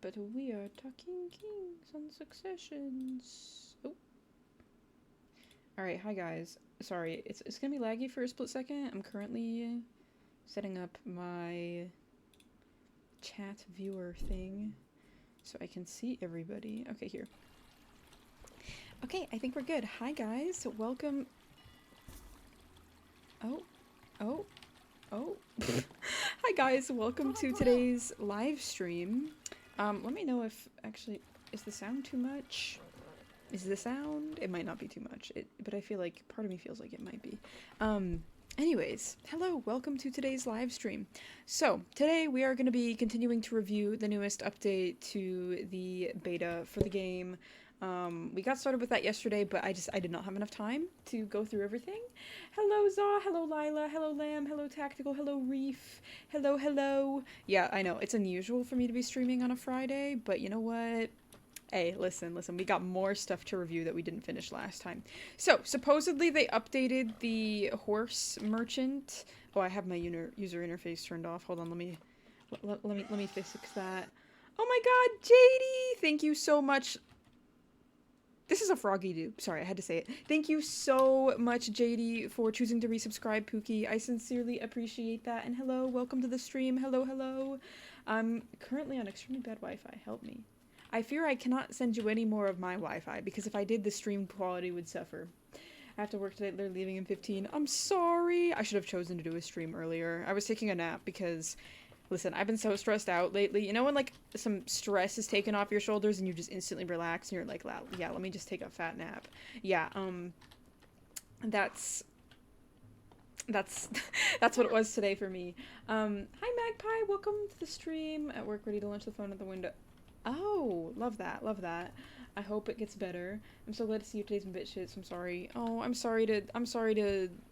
but we are talking kings on successions. Oh. Alright, hi guys. Sorry, it's gonna be laggy for a split second. I'm currently setting up my chat viewer thing so I can see everybody. Okay, here. Okay, I think we're good. Hi guys, welcome. Oh. Hi guys, welcome to today's live stream. Let me know if, actually, is the sound too much? Is the sound? It might not be too much, but I feel like, part of me feels like it might be. Anyways, hello, welcome to today's live stream. So, today we are going to be continuing to review the newest update to the beta for the game. We got started with that yesterday, but I did not have enough time to go through everything. Hello, Zaw, hello, Lila, hello, Lamb, hello, Tactical, hello, Reef, hello. Yeah, I know, it's unusual for me to be streaming on a Friday, but you know what? Hey, listen, we got more stuff to review that we didn't finish last time. So, supposedly they updated the horse merchant. Oh, I have my user interface turned off. Hold on, let me fix that. Oh my god, JD! Thank you so much. This is a froggy dude. Sorry, I had to say it. Thank you so much, JD, for choosing to resubscribe, Pookie. I sincerely appreciate that. And hello, welcome to the stream. Hello. I'm currently on extremely bad Wi-Fi. Help me. I fear I cannot send you any more of my Wi-Fi, because if I did, the stream quality would suffer. I have to work today, they're leaving in 15. I'm sorry! I should have chosen to do a stream earlier. I was taking a nap because, listen, I've been so stressed out lately. You know when, like, some stress is taken off your shoulders and you just instantly relax and you're like, yeah, let me just take a fat nap. Yeah, that's what it was today for me. Hi Magpie, welcome to the stream. At work, ready to launch the phone at the window. Oh, love that. I hope it gets better. I'm so glad to see you today's been a bit shit, so I'm sorry. Oh, I'm sorry to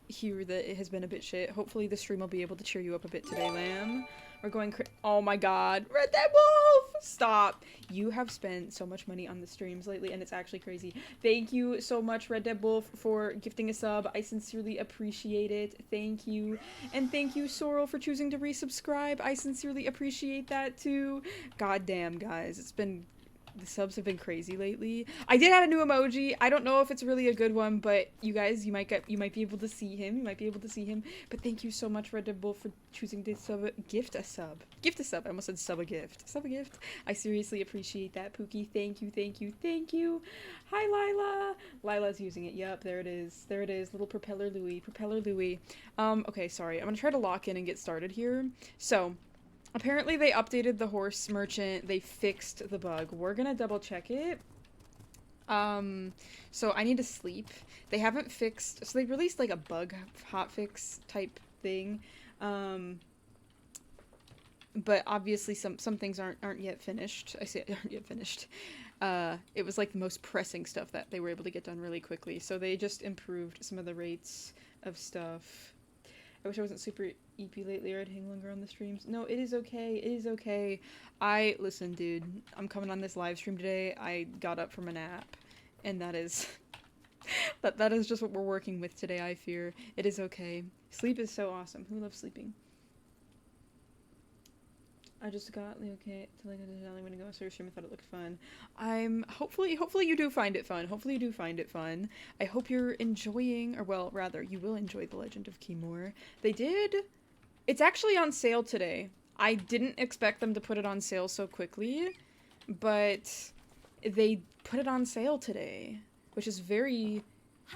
hear that it has been a bit shit. Hopefully the stream will be able to cheer you up a bit today, Lamb. We're going oh my god. Red Dead Wolf! Stop! You have spent so much money on the streams lately, and it's actually crazy. Thank you so much, Red Dead Wolf, for gifting a sub. I sincerely appreciate it. Thank you. And thank you, Sorrel, for choosing to resubscribe. I sincerely appreciate that, too. God damn, guys. The subs have been crazy lately. I did add a new emoji. I don't know if it's really a good one, but you guys, you might be able to see him. But thank you so much, Red Dead Bull, for choosing to gift a sub. I almost said sub a gift. I seriously appreciate that, Pookie. Thank you. Hi, Lila. Lila's using it. Yep, there it is. Little Propeller Louie. Okay, sorry. I'm gonna try to lock in and get started here. So, apparently they updated the horse merchant, they fixed the bug. We're gonna double check it. So I need to sleep. They haven't fixed, so they released like a bug hotfix type thing. But obviously some things aren't yet finished. I say aren't yet finished. It was like the most pressing stuff that they were able to get done really quickly. So they just improved some of the rates of stuff. I wish I wasn't super EP lately or I'd hang longer on the streams. No, it is okay. Listen, dude, I'm coming on this live stream today. I got up from a nap, and that is, that is just what we're working with today, I fear. It is okay. Sleep is so awesome. Who loves sleeping? I just got okay to like I'm gonna go search stream. I thought it looked fun. Hopefully you do find it fun. I hope you're enjoying, or well, rather, you will enjoy the Legend of Khiimori. It's actually on sale today. I didn't expect them to put it on sale so quickly, but they put it on sale today, which is very,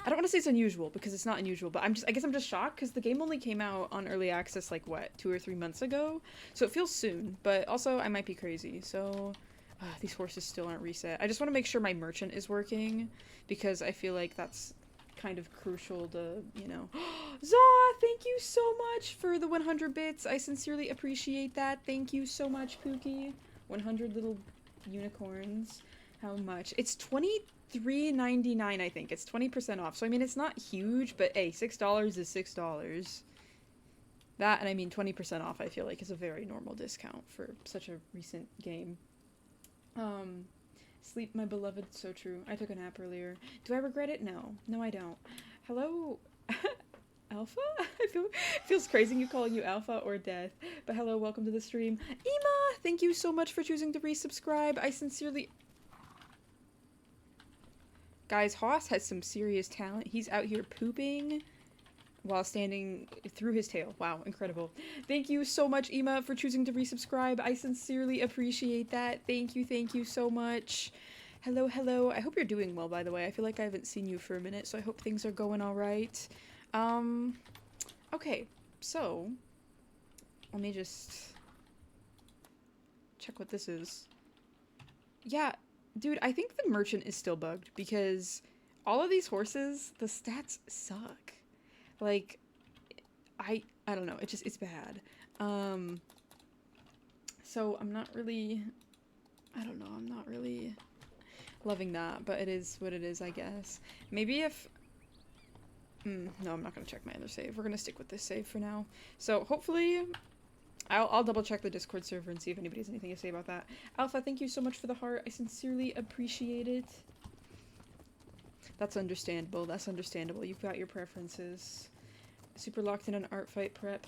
I don't want to say it's unusual, because it's not unusual, but I guess I'm just shocked, because the game only came out on early access, like, what, 2 or 3 months ago? So it feels soon, but also I might be crazy, so these horses still aren't reset. I just want to make sure my merchant is working, because I feel like that's kind of crucial to, you know. Zaw, thank you so much for the 100 bits. I sincerely appreciate that. Thank you so much, Pookie. 100 little unicorns. How much? It's $23.99, I think. It's 20% off. So, I mean, it's not huge, but hey, $6 is $6. That, and I mean 20% off, I feel like, is a very normal discount for such a recent game. Sleep, my beloved, so true. I took a nap earlier. Do I regret it? No. No, I don't. Hello? Alpha? Feels crazy you calling you Alpha or Death. But hello, welcome to the stream. Ema, thank you so much for choosing to resubscribe. I sincerely... Guys, Hoss has some serious talent. He's out here pooping while standing through his tail. Wow, incredible. Thank you so much, Ema, for choosing to resubscribe. I sincerely appreciate that. Thank you so much. Hello, hello. I hope you're doing well, by the way. I feel like I haven't seen you for a minute, so I hope things are going all right. Okay, so let me just check what this is. Yeah, dude, I think the merchant is still bugged because all of these horses, the stats suck. Like, I don't know, it's bad. So I'm not really, I don't know, I'm not really loving that, but it is what it is, I guess. Maybe if, no, I'm not gonna check my other save. We're gonna stick with this save for now. So hopefully, I'll double check the Discord server and see if anybody has anything to say about that. Alpha, thank you so much for the heart. I sincerely appreciate it. That's understandable. That's understandable. You've got your preferences. Super locked in on art fight prep.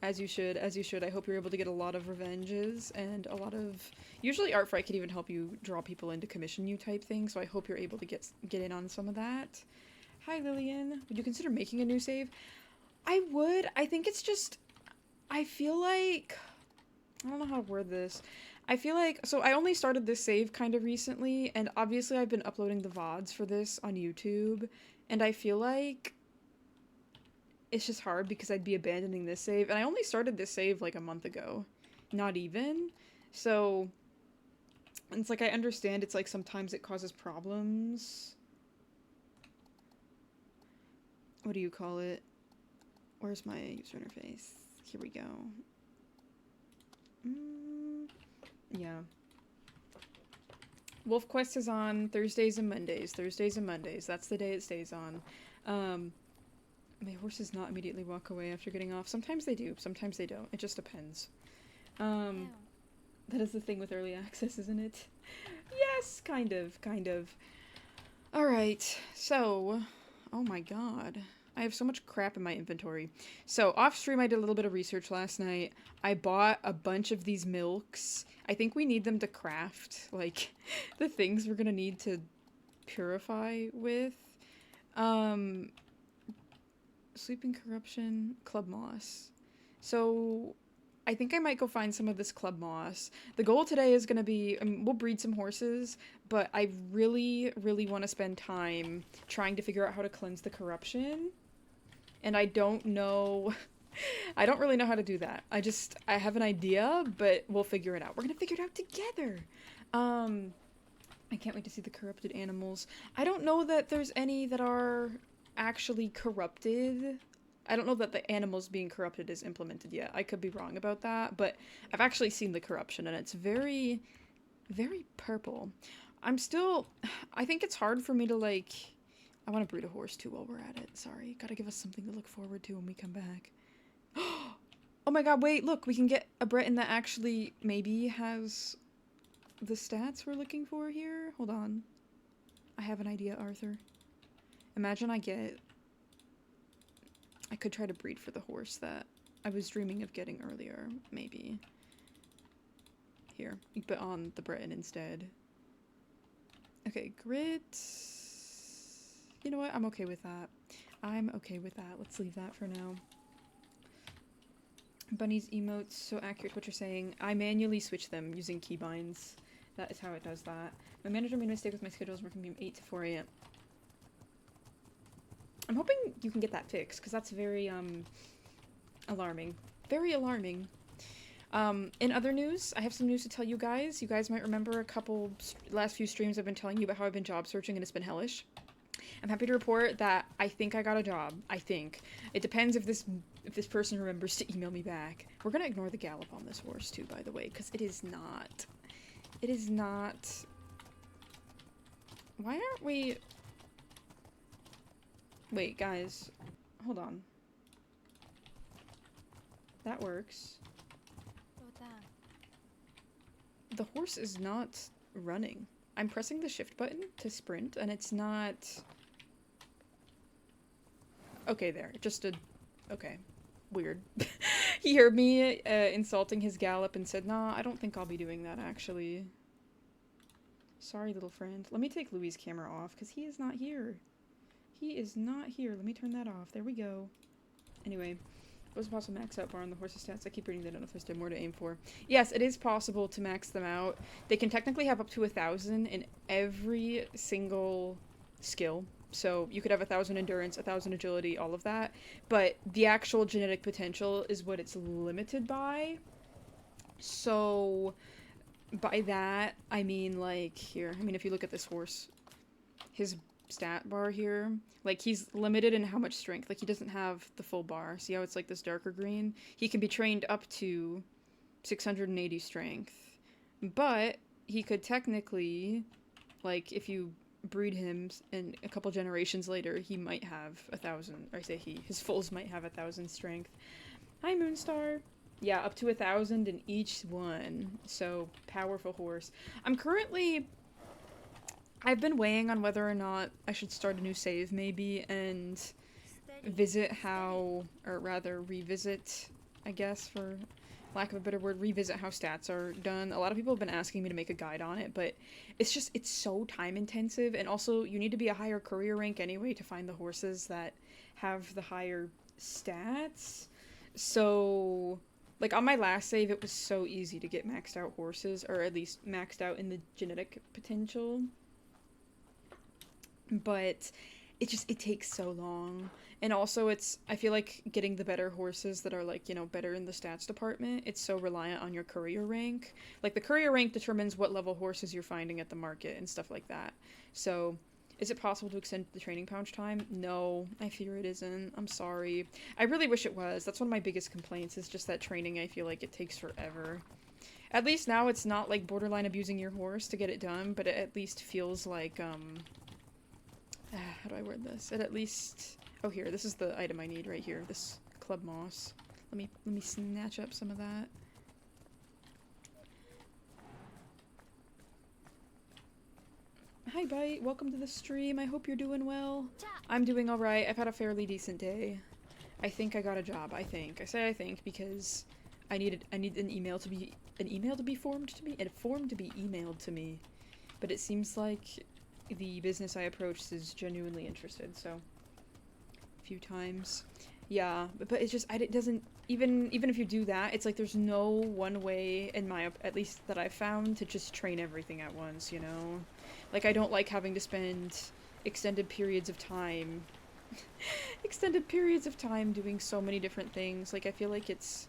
As you should, as you should. I hope you're able to get a lot of revenges and a lot of... Usually art fight can even help you draw people in to commission you type thing, so I hope you're able to get in on some of that. Hi, Lillian. Would you consider making a new save? I would. I think it's just... I feel like... I don't know how to word this. I feel like... So I only started this save kind of recently, and obviously I've been uploading the VODs for this on YouTube, and I feel like it's just hard because I'd be abandoning this save, and I only started this save like a month ago. Not even. So it's like I understand it's like sometimes it causes problems. What do you call it? Where's my user interface? Here we go. Yeah. Wolf Quest is on Thursdays and Mondays. Thursdays and Mondays. That's the day it stays on. My horses not immediately walk away after getting off. Sometimes they do. Sometimes they don't. It just depends. That is the thing with early access, isn't it? Yes, kind of. Kind of. Alright. So... Oh my god. I have so much crap in my inventory. So, off stream I did a little bit of research last night. I bought a bunch of these milks. I think we need them to craft, like, the things we're gonna need to purify with. Sleeping Corruption, Club Moss. So, I think I might go find some of this Club Moss. The goal today is gonna be, we'll breed some horses, but I really, really want to spend time trying to figure out how to cleanse the corruption. And I don't know, I don't really know how to do that. I have an idea, but we'll figure it out. We're gonna figure it out together. I can't wait to see the corrupted animals. I don't know that there's any that are actually corrupted. I don't know that the animals being corrupted is implemented yet. I could be wrong about that, but I've actually seen the corruption and it's very, very purple. I think it's hard for me to like, I want to breed a horse too while we're at it. Sorry, gotta give us something to look forward to when we come back. Oh my god, wait, look, we can get a Breton that actually maybe has the stats we're looking for here. Hold on. I have an idea, Arthur. Imagine I could try to breed for the horse that I was dreaming of getting earlier, maybe. Here, but on the Breton instead. Okay, grit. You know what? I'm okay with that. I'm okay with that. Let's leave that for now. Bunny's emotes, so accurate what you're saying. I manually switch them using keybinds. That is how it does that. My manager made a mistake with my schedules working from 8 to 4 a.m. I'm hoping you can get that fixed, because that's very, alarming. Very alarming. In other news, I have some news to tell you guys. You guys might remember a couple last few streams I've been telling you about how I've been job searching and it's been hellish. I'm happy to report that I think I got a job. I think. It depends if this person remembers to email me back. We're gonna ignore the gallop on this horse too, by the way, because it is not... Why aren't we... Wait, guys. Hold on. That works. The horse is not running. I'm pressing the shift button to sprint, and it's not... Okay, there. Just a Okay. Weird. He heard me insulting his gallop and said, nah, I don't think I'll be doing that, actually. Sorry, little friend. Let me take Louis' camera off, because he is not here. He is not here. Let me turn that off. There we go. Anyway, was it possible to max out bar on the horse's stats? I keep reading that. I don't know if there's still more to aim for. Yes, it is possible to max them out. They can technically have up to 1,000 in every single skill. So you could have 1,000 endurance, 1,000 agility, all of that. But the actual genetic potential is what it's limited by. So by that, I mean, like, here. I mean, if you look at this horse, his stat bar here, like, he's limited in how much strength. Like, he doesn't have the full bar. See how it's, like, this darker green? He can be trained up to 680 strength. But he could technically, like, if you breed him and a couple generations later, he might have 1,000, or I say his foals might have 1,000 strength. Hi, Moonstar. Yeah, up to 1,000 in each one. So, powerful horse. I've been weighing on whether or not I should start a new save, maybe, and revisit, I guess, for lack of a better word, revisit how stats are done. A lot of people have been asking me to make a guide on it, but it's so time intensive, and also you need to be a higher courier rank anyway to find the horses that have the higher stats. So, like, on my last save, it was so easy to get maxed out horses, or at least maxed out in the genetic potential. But it takes so long. And also I feel like getting the better horses that are, like, you know, better in the stats department, it's so reliant on your courier rank. Like, the courier rank determines what level horses you're finding at the market and stuff like that. So, is it possible to extend the training pouch time? No, I fear it isn't. I'm sorry. I really wish it was. That's one of my biggest complaints, is just that training, I feel like it takes forever. At least now it's not, like, borderline abusing your horse to get it done, but it at least feels like, how do I word this? It at least... Oh, here, this is the item I need right here. This club moss. Let me snatch up some of that. Hi, Bite. Welcome to the stream. I hope you're doing well. I'm doing alright. I've had a fairly decent day. I think I got a job. I think. I say I think because I need an email to be... formed to me? A form to be emailed to me. But it seems like the business I approached is genuinely interested, so... a few times. Yeah, but it's just, it doesn't... Even if you do that, it's like there's no one way, at least that I've found, to just train everything at once, you know? Like, I don't like having to spend extended periods of time doing so many different things. Like, I feel like it's...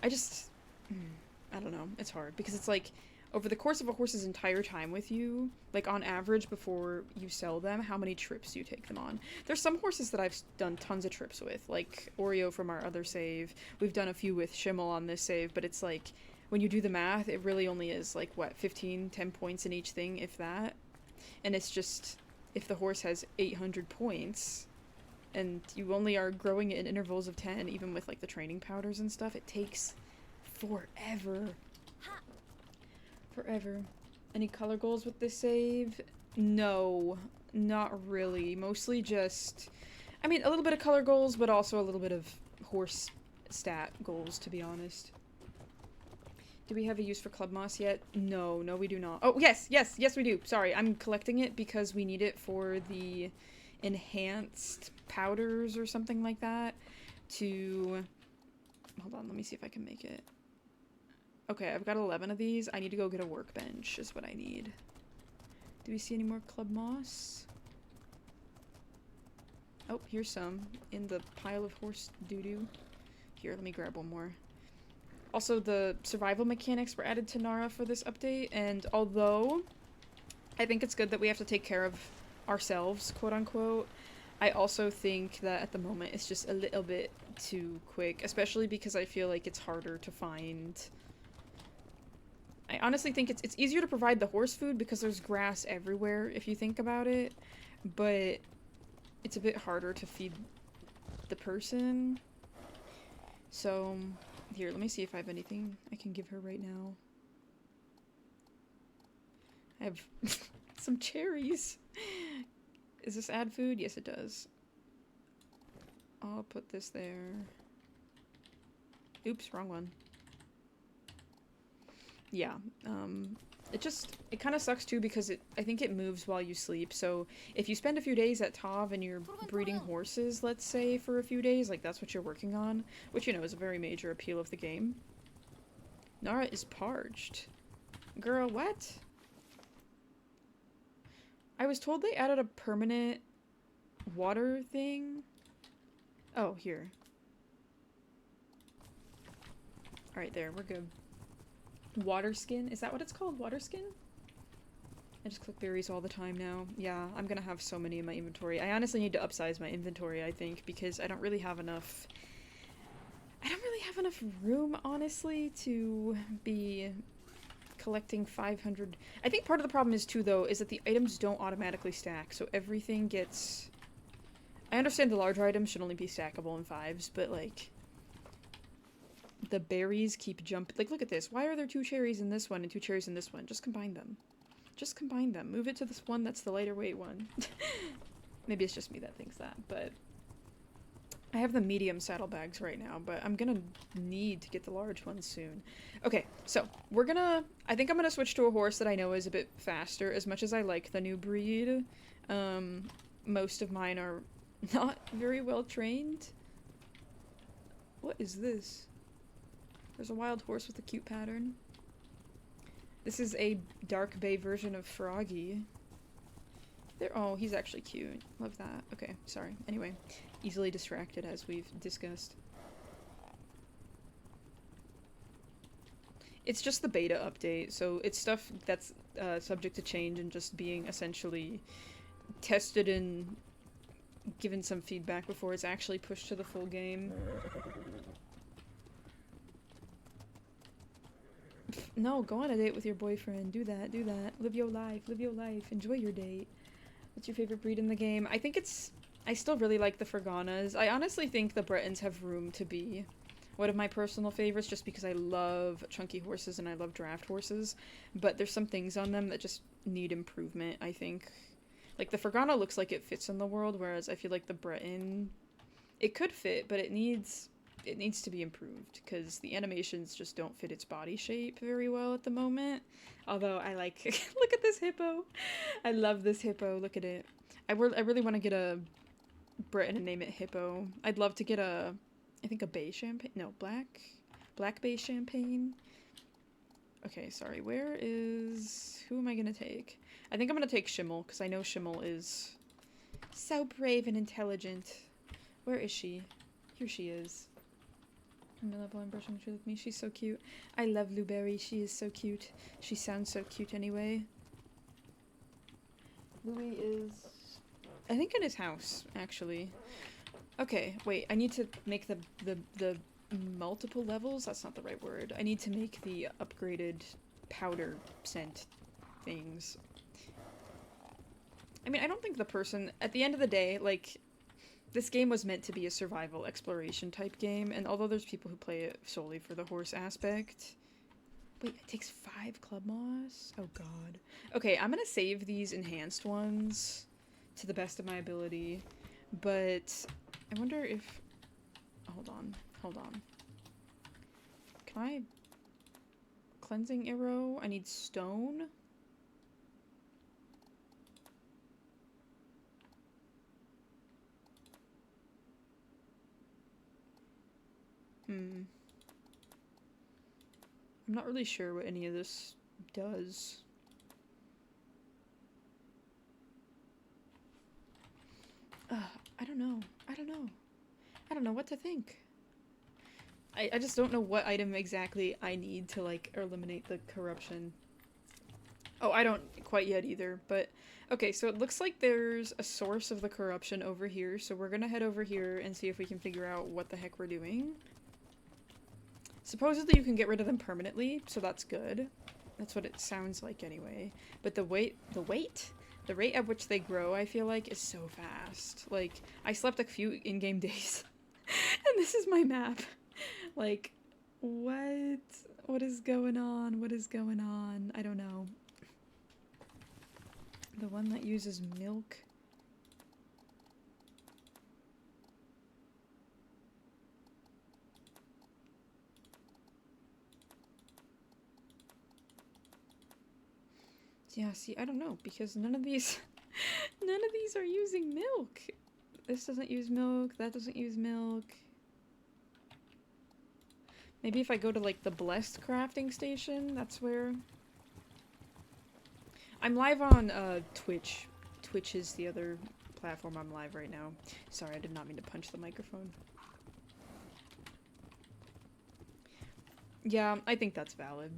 I don't know. It's hard, because it's like, over the course of a horse's entire time with you, like, on average, before you sell them, how many trips do you take them on? There's some horses that I've done tons of trips with, like Oreo from our other save. We've done a few with Schimmel on this save, but it's like, when you do the math, it really only is, like, what, 10 points in each thing, if that? And it's just, if the horse has 800 points, and you only are growing it in intervals of 10, even with, like, the training powders and stuff, it takes forever. Forever. Any color goals with this save? No, not really. Mostly just, I mean, a little bit of color goals, but also a little bit of horse stat goals, to be honest. Do we have a use for club moss yet? No, we do not. Oh, yes, we do. Sorry, I'm collecting it because we need it for the enhanced powders or something like that to... Hold on, let me see if I can make it. Okay, I've got 11 of these. I need to go get a workbench is what I need. Do we see any more club moss? Oh, here's some in the pile of horse doo-doo. Here, let me grab one more. Also, the survival mechanics were added to Nara for this update, and although I think it's good that we have to take care of ourselves, quote-unquote, I also think that at the moment it's just a little bit too quick, especially because I feel like it's harder to find... I honestly think it's easier to provide the horse food because there's grass everywhere, if you think about it, but it's a bit harder to feed the person. So, here, let me see if I have anything I can give her right now. I have some cherries. Is this add food? Yes, it does. I'll put this there. Oops, wrong one. Yeah, it kind of sucks too because I think it moves while you sleep. So if you spend a few days at Tav and you're breeding horses, let's say, for a few days, like that's what you're working on, which, you know, is a very major appeal of the game. Nara is parched. Girl, what? I was told they added a permanent water thing. Oh, here. Alright, there, we're good. Water skin? Is that what it's called? Water skin? I just click berries all the time now. Yeah, I'm gonna have so many in my inventory. I honestly need to upsize my inventory, I think, because I don't really have enough... I don't really have enough room, honestly, to be collecting 500... I think part of the problem is, too, though, is that the items don't automatically stack, so everything gets... I understand the larger items should only be stackable in 5s, but, like... the berries keep jumping. Like, look at this. Why are there 2 cherries in this one and 2 cherries in this one? Just combine them. Just combine them. Move it to this one that's the lighter weight one. Maybe it's just me that thinks that, but... I have the medium saddlebags right now, but I'm gonna need to get the large ones soon. Okay, so we're gonna... I think I'm gonna switch to a horse that I know is a bit faster. As much as I like the new breed, most of mine are not very well trained. What is this? There's a wild horse with a cute pattern. This is a dark bay version of Froggy. Oh, he's actually cute. Love that. Okay, sorry. Anyway, easily distracted as we've discussed. It's just the beta update, so it's stuff that's subject to change and just being essentially tested and given some feedback before it's actually pushed to the full game. No, go on a date with your boyfriend. Do that, do that. Live your life, enjoy your date. What's your favorite breed in the game? I think I still really like the Ferganas. I honestly think the Bretons have room to be one of my personal favorites just because I love chunky horses and I love draft horses. But there's some things on them that just need improvement, I think. Like, the Fergana looks like it fits in the world, whereas I feel like the Breton... It could fit, but it needs to be improved because the animations just don't fit its body shape very well at the moment. Although I like... Look at this hippo! I love this hippo. Look at it. I really want to get a Breton and name it Hippo. I'd love to get a... I think a bay champagne? No, black bay champagne. Okay, sorry. Where is... Who am I gonna take? I think I'm gonna take Schimmel because I know Schimmel is so brave and intelligent. Where is she? Here she is. I'm gonna level and brush on with me. She's so cute. I love Blueberry. She is so cute. She sounds so cute anyway. Louis is... I think in his house, actually. Okay, wait. I need to make the multiple levels? That's not the right word. I need to make the upgraded powder scent things. I mean, I don't think the person... At the end of the day, like... This game was meant to be a survival exploration type game, and although there's people who play it solely for the horse aspect... Wait, it takes 5 club moss? Oh god. Okay, I'm gonna save these enhanced ones to the best of my ability, but I wonder if... Hold on. Can I... Cleansing arrow? I need stone? I'm not really sure what any of this does. I don't know. I don't know what to think. I just don't know what item exactly I need to, like, eliminate the corruption. Oh, I don't quite yet either, but... Okay, so it looks like there's a source of the corruption over here, so we're gonna head over here and see if we can figure out what the heck we're doing. Supposedly you can get rid of them permanently, so that's good. That's what it sounds like anyway. But the rate at which they grow, I feel like, is so fast. Like, I slept a few in-game days, and this is my map. Like, what? What is going on? What is going on? I don't know. The one that uses milk. Yeah, see, I don't know, because none of these none of these are using milk. This doesn't use milk, that doesn't use milk. Maybe if I go to like the blessed crafting station, that's where. I'm live on Twitch. Twitch is the other platform I'm live right now. Sorry, I did not mean to punch the microphone. Yeah, I think that's valid.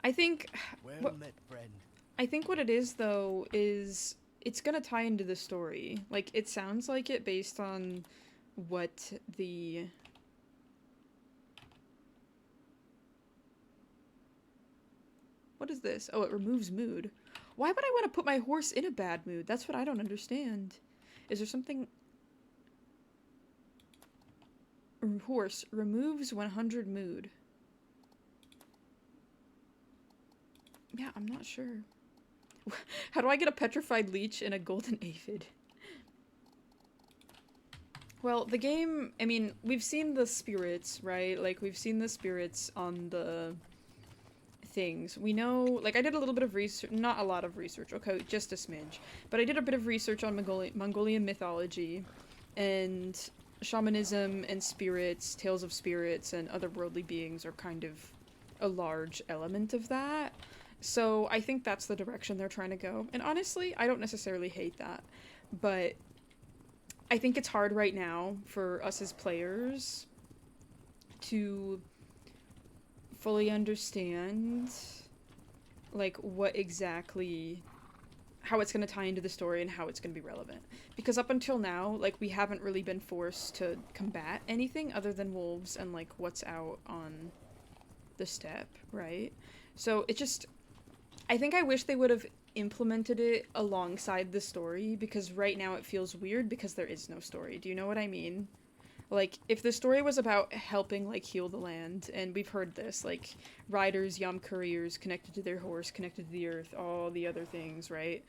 I think Well met, friend. I think what it is though is it's gonna tie into the story. Like it sounds like it based on what the What is this? Oh, it removes mood. Why would I want to put my horse in a bad mood? That's what I don't understand. Is there something... Horse removes 100 mood. Yeah, I'm not sure. How do I get a petrified leech and a golden aphid? Well, the game... I mean, we've seen the spirits, right? Like, we've seen the spirits on the... things. We know, like I did a little bit of research, not a lot of research, okay, just a smidge, but I did a bit of research on Mongolian mythology and shamanism and spirits, tales of spirits and otherworldly beings are kind of a large element of that. So I think that's the direction they're trying to go. And honestly, I don't necessarily hate that, but I think it's hard right now for us as players to fully understand like what exactly how it's going to tie into the story and how it's going to be relevant, because up until now like we haven't really been forced to combat anything other than wolves and like what's out on the steppe, right? So it just, I think I wish they would have implemented it alongside the story, because right now it feels weird because there is no story. Do you know what I mean? Like, if the story was about helping, like, heal the land, and we've heard this, like, riders, yam couriers, connected to their horse, connected to the earth, all the other things, right?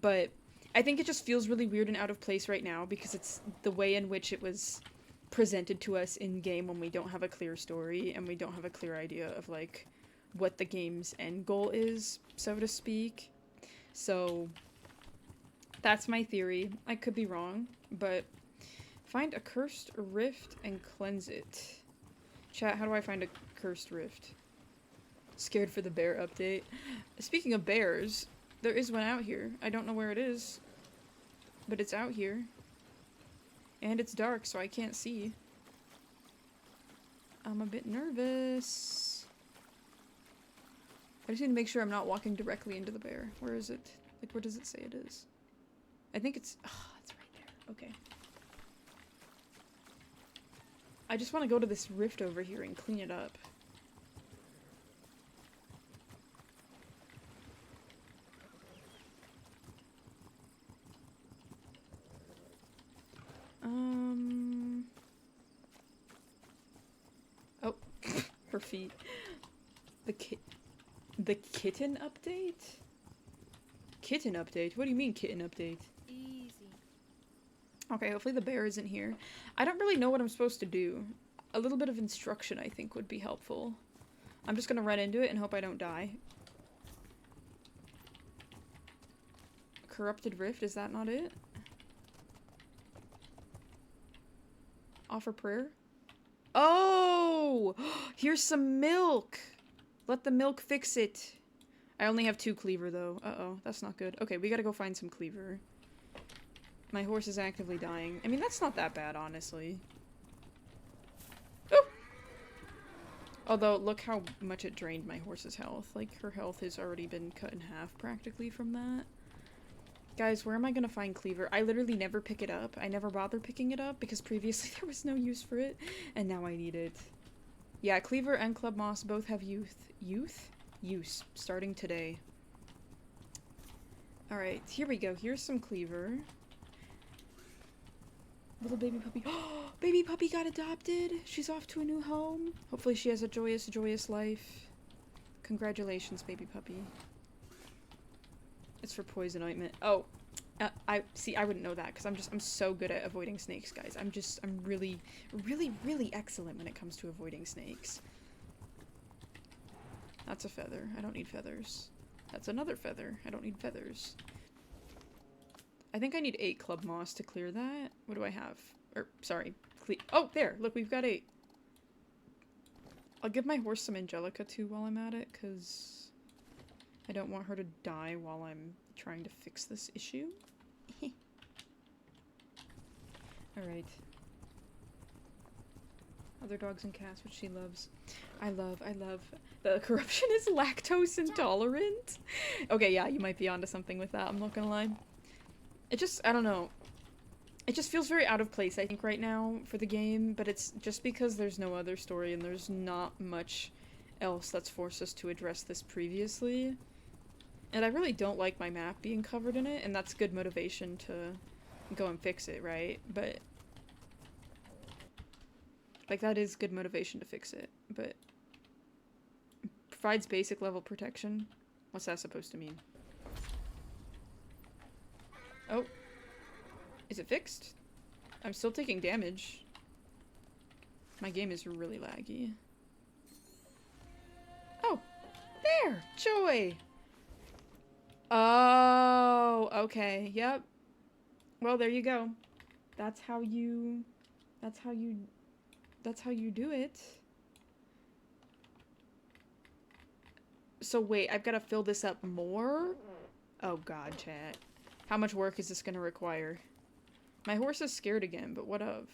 But I think it just feels really weird and out of place right now, because it's the way in which it was presented to us in-game when we don't have a clear story, and we don't have a clear idea of, like, what the game's end goal is, so to speak. So, that's my theory. I could be wrong, but... Find a cursed rift and cleanse it. Chat, how do I find a cursed rift? Scared for the bear update. Speaking of bears, there is one out here. I don't know where it is, but it's out here. And it's dark, so I can't see. I'm a bit nervous. I just need to make sure I'm not walking directly into the bear. Where is it? Like, where does it say it is? I think it's... Oh, it's right there. Okay. I just want to go to this rift over here and clean it up. Oh, her feet. The kitten update? Kitten update? What do you mean kitten update? Okay, hopefully the bear isn't here. I don't really know what I'm supposed to do. A little bit of instruction, I think, would be helpful. I'm just gonna run into it and hope I don't die. Corrupted Rift, is that not it? Offer prayer? Oh! Here's some milk! Let the milk fix it. I only have 2 cleaver, though. Uh-oh, that's not good. Okay, we gotta go find some cleaver. My horse is actively dying. I mean, that's not that bad, honestly. Oh! Although, look how much it drained my horse's health. Like, her health has already been cut in half, practically, from that. Guys, where am I gonna find cleaver? I literally never pick it up. I never bother picking it up, because previously there was no use for it, and now I need it. Yeah, cleaver and club moss both have use, starting today. Alright, here we go. Here's some cleaver. Little baby puppy. Oh, baby puppy got adopted. She's off to a new home. Hopefully she has a joyous, joyous life. Congratulations, baby puppy. It's for poison ointment. Oh, I wouldn't know that because I'm so good at avoiding snakes, guys. I'm really, really, really excellent when it comes to avoiding snakes. That's a feather. I don't need feathers. That's another feather. I don't need feathers. I think I need 8 club moss to clear that. What do I have? Or, sorry. Oh, there! Look, we've got 8. I'll give my horse some Angelica too while I'm at it, because I don't want her to die while I'm trying to fix this issue. Alright. Other dogs and cats, which she loves. I love. The corruption is lactose intolerant. Okay, yeah, you might be onto something with that, I'm not gonna lie. It just, I don't know. It just feels very out of place, I think, right now for the game, but it's just because there's no other story and there's not much else that's forced us to address this previously. And I really don't like my map being covered in it, and that's good motivation to go and fix it, right? But like, that is good motivation to fix it, but provides basic level protection. What's that supposed to mean? Oh. Is it fixed? I'm still taking damage. My game is really laggy. Oh! There! Joy! Oh, okay. Yep. Well, there you go. That's how you do it. So wait, I've got to fill this up more? Oh god, chat. How much work is this going to require? My horse is scared again, but what of?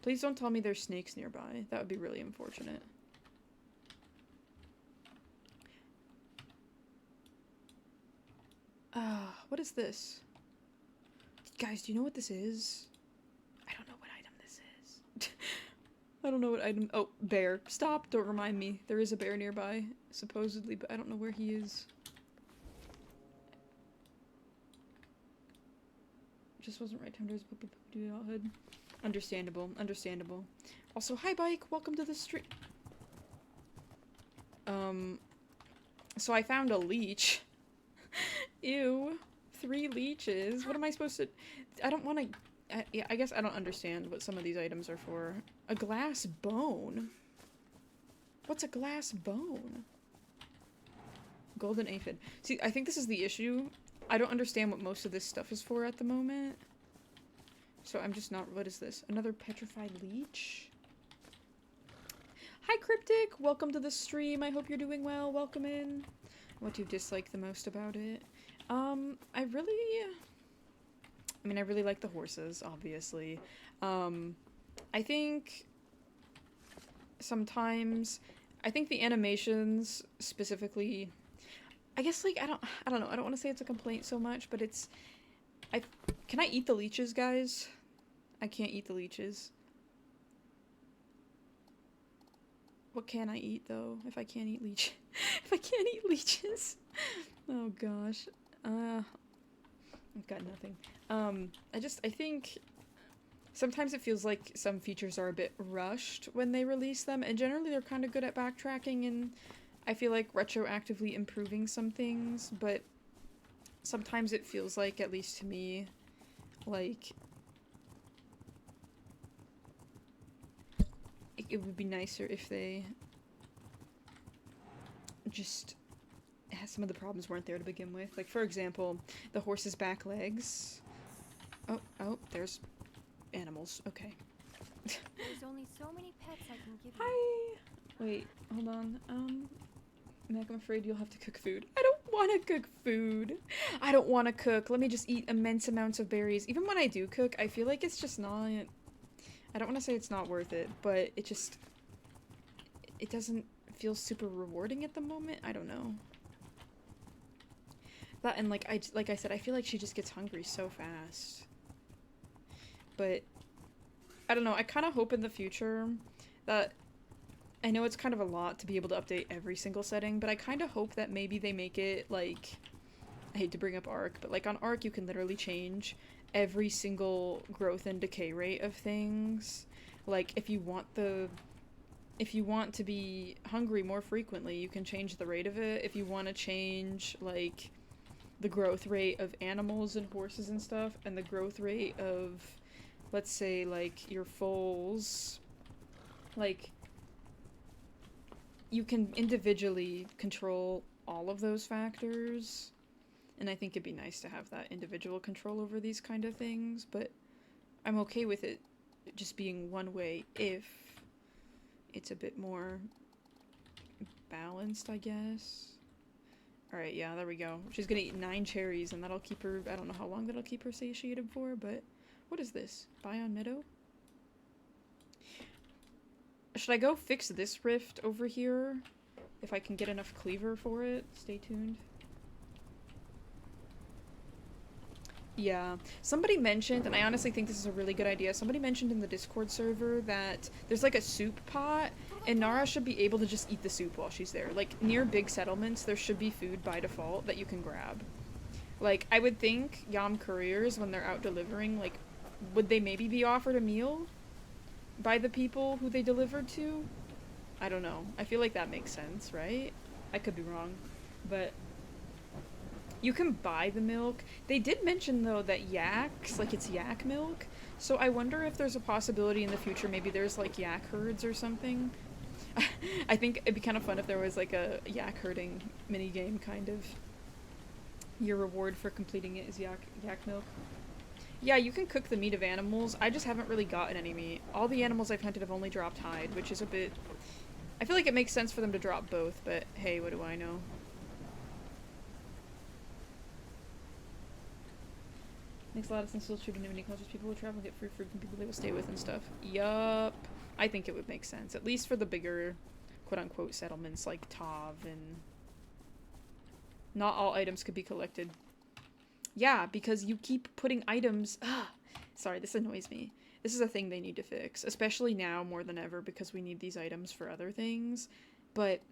Please don't tell me there's snakes nearby. That would be really unfortunate. What is this? Guys, do you know what this is? I don't know what item this is. I don't know what item- oh, bear. Stop, don't remind me. There is a bear nearby, supposedly, but I don't know where he is. Just wasn't right time to do adulthood. Understandable, understandable. Also, hi Bike, welcome to the stream. So I found a leech. Ew. 3 leeches. What am I supposed to... I don't want to... yeah, I guess I don't understand what some of these items are for. A glass bone? What's a glass bone? Golden aphid. See, I think this is the issue. I don't understand what most of this stuff is for at the moment. So I'm just not... What is this? Another petrified leech? Hi, Cryptic! Welcome to the stream. I hope you're doing well. Welcome in. What do you dislike the most about it? I really like the horses, obviously. I think sometimes... I think the animations, specifically... I guess, like, I don't know. I don't want to say it's a complaint so much, but it's... Can I eat the leeches, guys? I can't eat the leeches. What can I eat, though, if I can't eat leech? If I can't eat leeches? Oh, gosh. I've got nothing. I think sometimes it feels like some features are a bit rushed when they release them, and generally they're kind of good at backtracking and I feel like retroactively improving some things, but sometimes it feels like, at least to me, like it would be nicer if they just some of the problems weren't there to begin with. Like, for example, the horse's back legs. Oh, there's animals. Okay. There's only so many pets I can give you. Hi! Wait, hold on. Mac, I'm afraid you'll have to cook food. I don't want to cook food. I don't want to cook. Let me just eat immense amounts of berries. Even when I do cook, I feel like it's just not... I don't want to say it's not worth it, but it just... It doesn't feel super rewarding at the moment. I don't know. That, and like I said, I feel like she just gets hungry so fast. But I don't know. I kind of hope in the future that... I know it's kind of a lot to be able to update every single setting, but I kind of hope that maybe they make it, like... I hate to bring up Arc, but like on Arc you can literally change every single growth and decay rate of things. Like, if you want to be hungry more frequently, you can change the rate of it. If you want to change, like, the growth rate of animals and horses and stuff, and the growth rate of, let's say, like, your foals, like, you can individually control all of those factors. And I think it'd be nice to have that individual control over these kind of things, but I'm okay with it just being one way if it's a bit more balanced, I guess. Alright, yeah, there we go. She's gonna eat 9 cherries, and that'll keep her, I don't know how long that'll keep her satiated for, but what is this? Bion Meadow? Should I go fix this rift over here? If I can get enough cleaver for it? Stay tuned. Yeah, somebody mentioned, and I honestly think this is a really good idea, somebody mentioned in the Discord server that there's like a soup pot, and Nara should be able to just eat the soup while she's there. Like, near big settlements, there should be food by default that you can grab. Like, I would think Yam couriers, when they're out delivering, like, would they maybe be offered a meal by the people who they delivered to? I don't know. I feel like that makes sense, right? I could be wrong, but you can buy the milk. They did mention, though, that yaks, like, it's yak milk, so I wonder if there's a possibility in the future maybe there's, like, yak herds or something. I think it'd be kind of fun if there was, like, a yak herding minigame, kind of. Your reward for completing it is yak milk. Yeah, you can cook the meat of animals. I just haven't really gotten any meat. All the animals I've hunted have only dropped hide, which is a bit... I feel like it makes sense for them to drop both, but hey, what do I know? Makes a lot of sense. Still true to many cultures. People will travel and get free food from people they will stay with and stuff. Yup. I think it would make sense. At least for the bigger, quote-unquote, settlements like Tav and... Not all items could be collected. Yeah, because you keep putting items... Sorry, this annoys me. This is a thing they need to fix. Especially now more than ever because we need these items for other things. But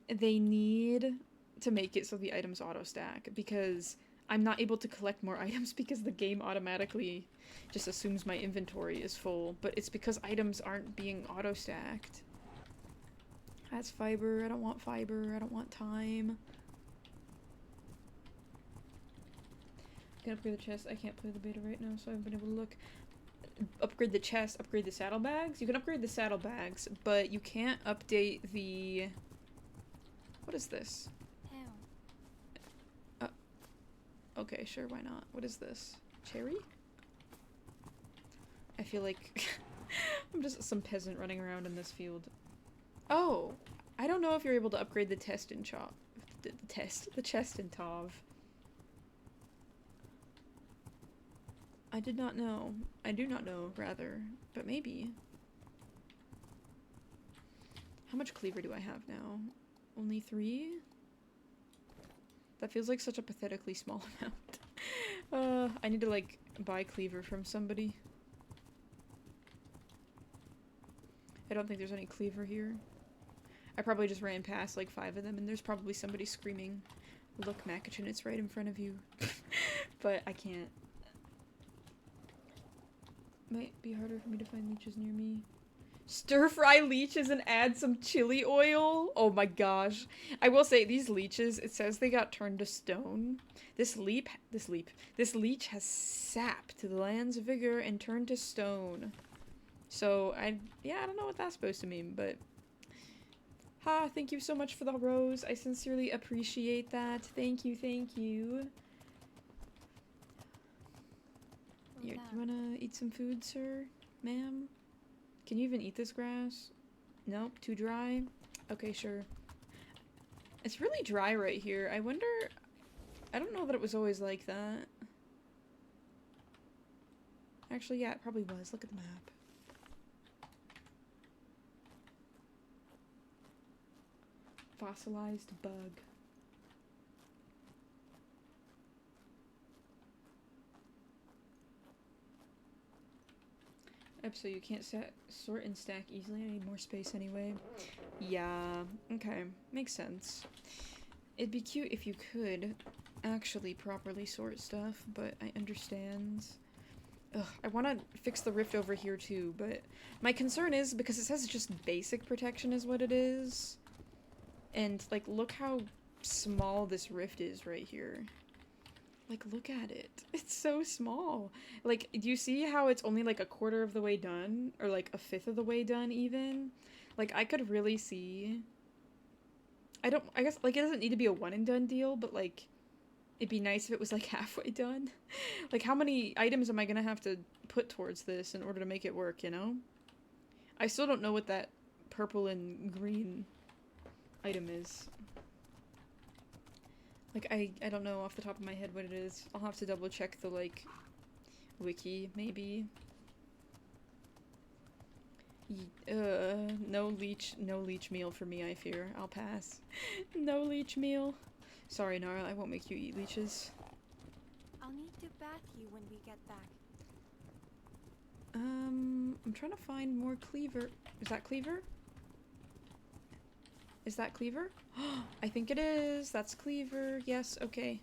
they need to make it so the items auto-stack. Because I'm not able to collect more items because the game automatically just assumes my inventory is full. But it's because items aren't being auto-stacked. That's fiber. I don't want fiber. I don't want time. I can upgrade the chest. I can't play the beta right now, so I haven't been able to look. Upgrade the chest, upgrade the saddlebags. You can upgrade the saddlebags, but you can't update the... What is this? Okay, sure, why not? What is this? Cherry? I feel like I'm just some peasant running around in this field. Oh! I don't know if you're able to upgrade the chest in the chest in Tav. I did not know. I do not know, rather. But maybe. How much cleaver do I have now? Only 3? That feels like such a pathetically small amount. I need to, like, buy cleaver from somebody. I don't think there's any cleaver here. I probably just ran past, like, 5 of them, and there's probably somebody screaming, "Look, Makachin, it's right in front of you." But I can't. Might be harder for me to find leeches near me. Stir-fry leeches and add some chili oil? Oh my gosh. I will say, these leeches, it says they got turned to stone. This leech has sapped the land's vigor and turned to stone. So, I don't know what that's supposed to mean, but... Ha, thank you so much for the rose. I sincerely appreciate that. Thank you, thank you. You wanna eat some food, sir? Ma'am? Can you even eat this grass? Nope, too dry? Okay, sure. It's really dry right here. I wonder... I don't know that it was always like that. Actually, yeah, it probably was. Look at the map. Fossilized bug. So you can't sort and stack easily. I need more space anyway. Yeah, okay. Makes sense. It'd be cute if you could actually properly sort stuff, but I understand. Ugh, I want to fix the rift over here too, but my concern is, because it says just basic protection is what it is, and, like, look how small this rift is right here. Like, look at it. It's so small. Like, do you see how it's only, like, 1/4 of the way done? Or, like, 1/5 of the way done, even? Like, I could really see I guess, like, it doesn't need to be a one and done deal, but, like, it'd be nice if it was, like, halfway done. Like, how many items am I gonna have to put towards this in order to make it work, you know? I still don't know what that purple and green item is. Like, I don't know off the top of my head what it is. I'll have to double check the, like, wiki, maybe. No leech meal for me, I fear. I'll pass. No leech meal. Sorry, Nara, I won't make you eat leeches. I'll need to bath you when we get back. I'm trying to find more cleaver. Is that cleaver? Is that cleaver? I think it is. That's cleaver. Yes, okay.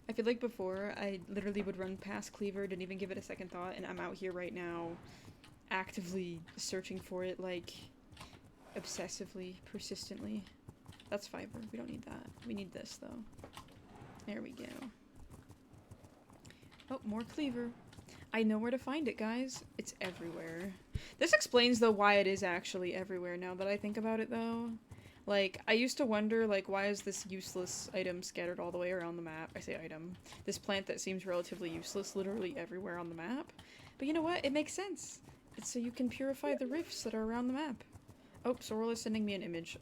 I feel like before, I literally would run past cleaver, didn't even give it a second thought, and I'm out here right now actively searching for it, like, obsessively, persistently. That's fiber. We don't need that. We need this, though. There we go. Oh, more cleaver. I know where to find it, guys. It's everywhere. This explains, though, why it is actually everywhere now that I think about it, though. Like, I used to wonder, like, why is this useless item scattered all the way around the map? I say item. This plant that seems relatively useless literally everywhere on the map. But you know what? It makes sense. It's so you can purify the rifts that are around the map. Oh, Sorrel is sending me an image.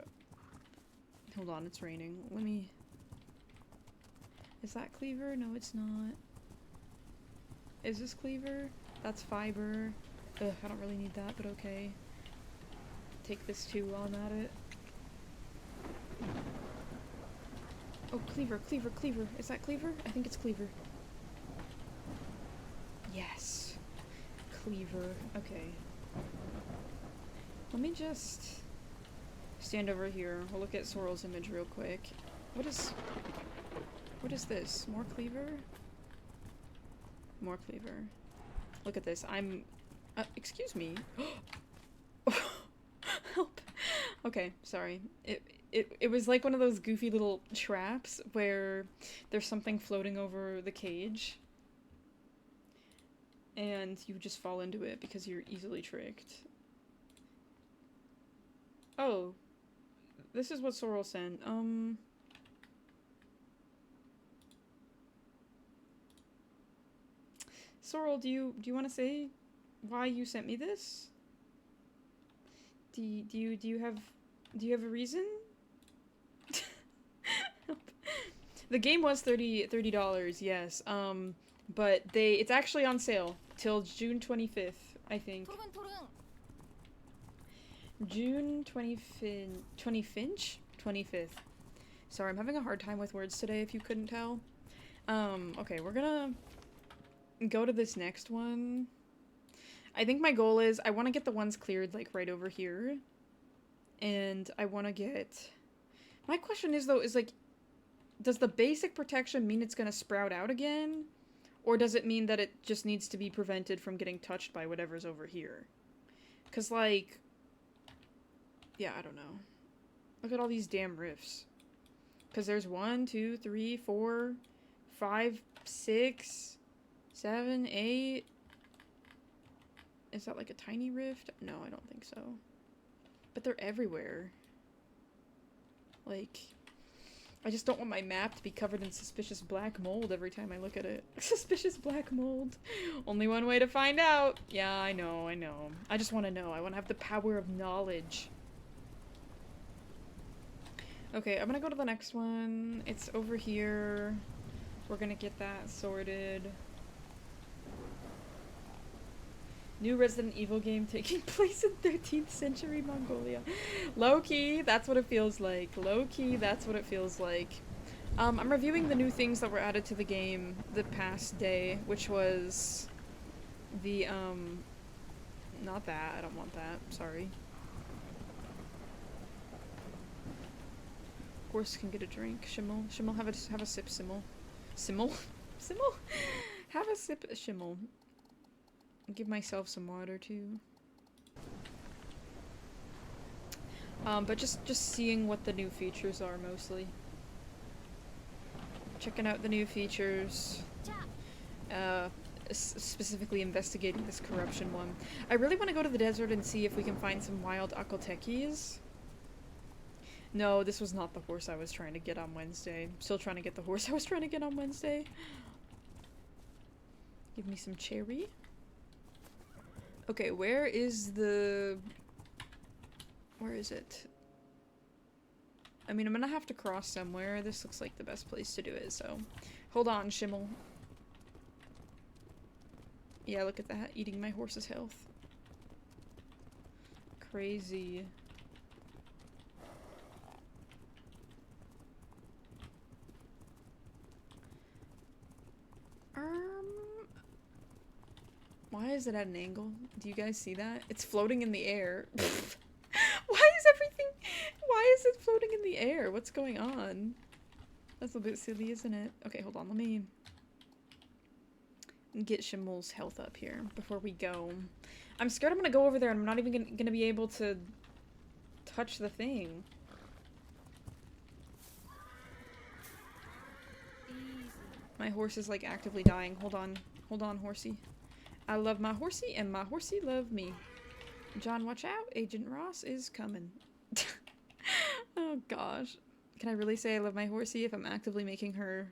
Hold on, it's raining. Let me... Is that cleaver? No, it's not. Is this cleaver? That's fiber. Ugh, I don't really need that, but okay. Take this too while I'm at it. Oh, cleaver, cleaver, cleaver. Is that cleaver? I think it's cleaver. Yes. Cleaver. Okay. Let me just stand over here. We'll look at Sorrel's image real quick. What is this? More cleaver? More cleaver. Look at this. I'm... excuse me. Help. Okay, sorry. It was like one of those goofy little traps where there's something floating over the cage. And you just fall into it because you're easily tricked. Oh. This is what Sorrel sent. Sorrel, do you want to say why you sent me this? Do you have a reason? The game was $30, yes. But it's actually on sale till June 25th, I think. June 25th. Sorry, I'm having a hard time with words today, if you couldn't tell. Okay, we're gonna go to this next one. I think my goal is I want to get the ones cleared, like, right over here. And I want to get... My question is, though, is, like, does the basic protection mean it's gonna sprout out again? Or does it mean that it just needs to be prevented from getting touched by whatever's over here? Because, like... Yeah, I don't know. Look at all these damn rifts. Because there's 1, 2, 3, 4, 5, 6, 7, 8... Is that like a tiny rift? No, I don't think so. But they're everywhere. Like, I just don't want my map to be covered in suspicious black mold every time I look at it. Suspicious black mold. Only one way to find out. Yeah, I know. I just want to know. I want to have the power of knowledge. Okay, I'm gonna go to the next one. It's over here. We're gonna get that sorted. New Resident Evil game taking place in 13th century Mongolia. Low-key, that's what it feels like. Low-key, that's what it feels like. I'm reviewing the new things that were added to the game the past day, which was the, not that. I don't want that. Sorry. Horse can get a drink. Shimmel. Shimmel, have a sip, Simmel. Simmel? Simmel? Have a sip, Shimmel. Give myself some water too. But just seeing what the new features are mostly. Checking out the new features. specifically investigating this corruption one. I really want to go to the desert and see if we can find some wild Akotekis. No, this was not the horse I was trying to get on Wednesday. Still trying to get the horse I was trying to get on Wednesday. Give me some cherry. Okay, where is the... Where is it? I mean, I'm gonna have to cross somewhere. This looks like the best place to do it, so... Hold on, Schimmel. Yeah, look at that. Eating my horse's health. Crazy. Why is it at an angle? Do you guys see that? It's floating in the air. Why is it floating in the air? What's going on? That's a bit silly, isn't it? Okay, hold on. Let me get Shimmel's health up here before we go. I'm scared I'm gonna go over there and I'm not even gonna be able to touch the thing. My horse is like actively dying. Hold on, horsey. I love my horsey and my horsey love me. John, watch out. Agent Ross is coming. Oh gosh. Can I really say I love my horsey if I'm actively making her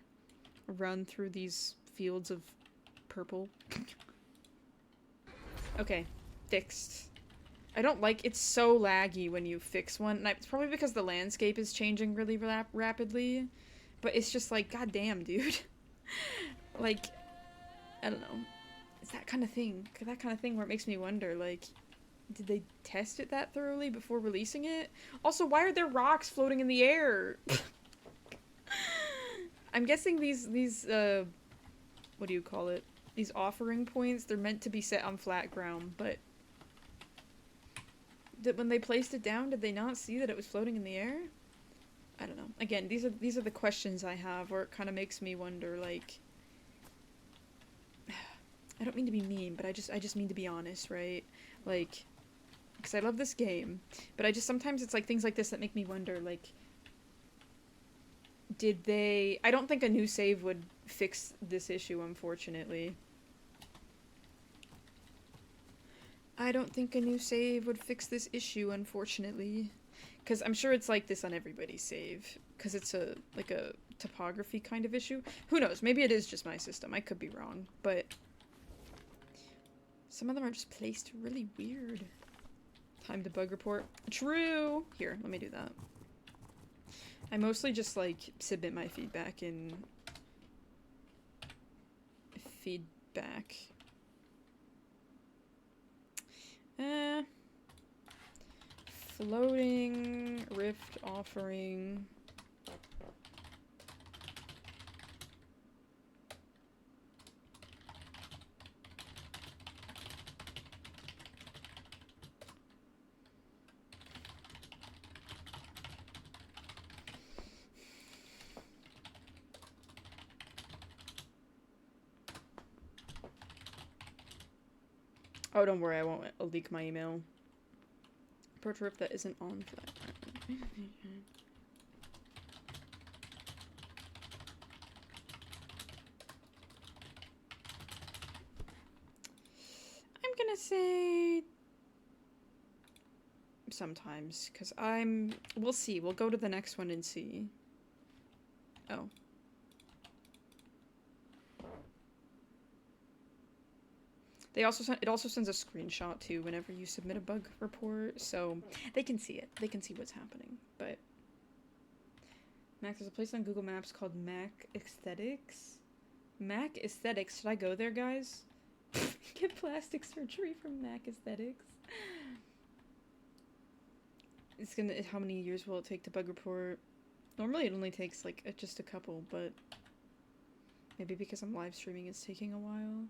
run through these fields of purple? Okay, fixed. I don't like, it's so laggy when you fix one. And it's probably because the landscape is changing really rapidly. But it's just like, goddamn, dude. Like, I don't know. It's that kind of thing. That kind of thing where it makes me wonder, like, did they test it that thoroughly before releasing it? Also, why are there rocks floating in the air? I'm guessing these, what do you call it? These offering points, they're meant to be set on flat ground, but when they placed it down, did they not see that it was floating in the air? I don't know. Again, these are the questions I have, where it kind of makes me wonder, like, I don't mean to be mean, but I just mean to be honest, right? Like, because I love this game, but sometimes it's like things like this that make me wonder, like, did they... I don't think a new save would fix this issue, unfortunately. I don't think a new save would fix this issue, unfortunately. Because I'm sure it's like this on everybody's save. Because it's like a topography kind of issue. Who knows? Maybe it is just my system. I could be wrong. But some of them are just placed really weird. Time to bug report. True! Here, let me do that. I mostly just, like, submit my feedback in... feedback. Floating rift offering. Oh, don't worry, I won't leak my email. Approach rift that isn't on flat. I'm gonna say sometimes, because we'll see. We'll go to the next one and see. Oh. It also sends a screenshot too whenever you submit a bug report, so they can see it. They can see what's happening. But Mac, there's a place on Google Maps called Mac Aesthetics. Mac Aesthetics. Should I go there, guys? Get plastic surgery from Mac Aesthetics. It's gonna. How many years will it take to bug report? Normally, it only takes like just a couple, but maybe because I'm live streaming, it's taking a while.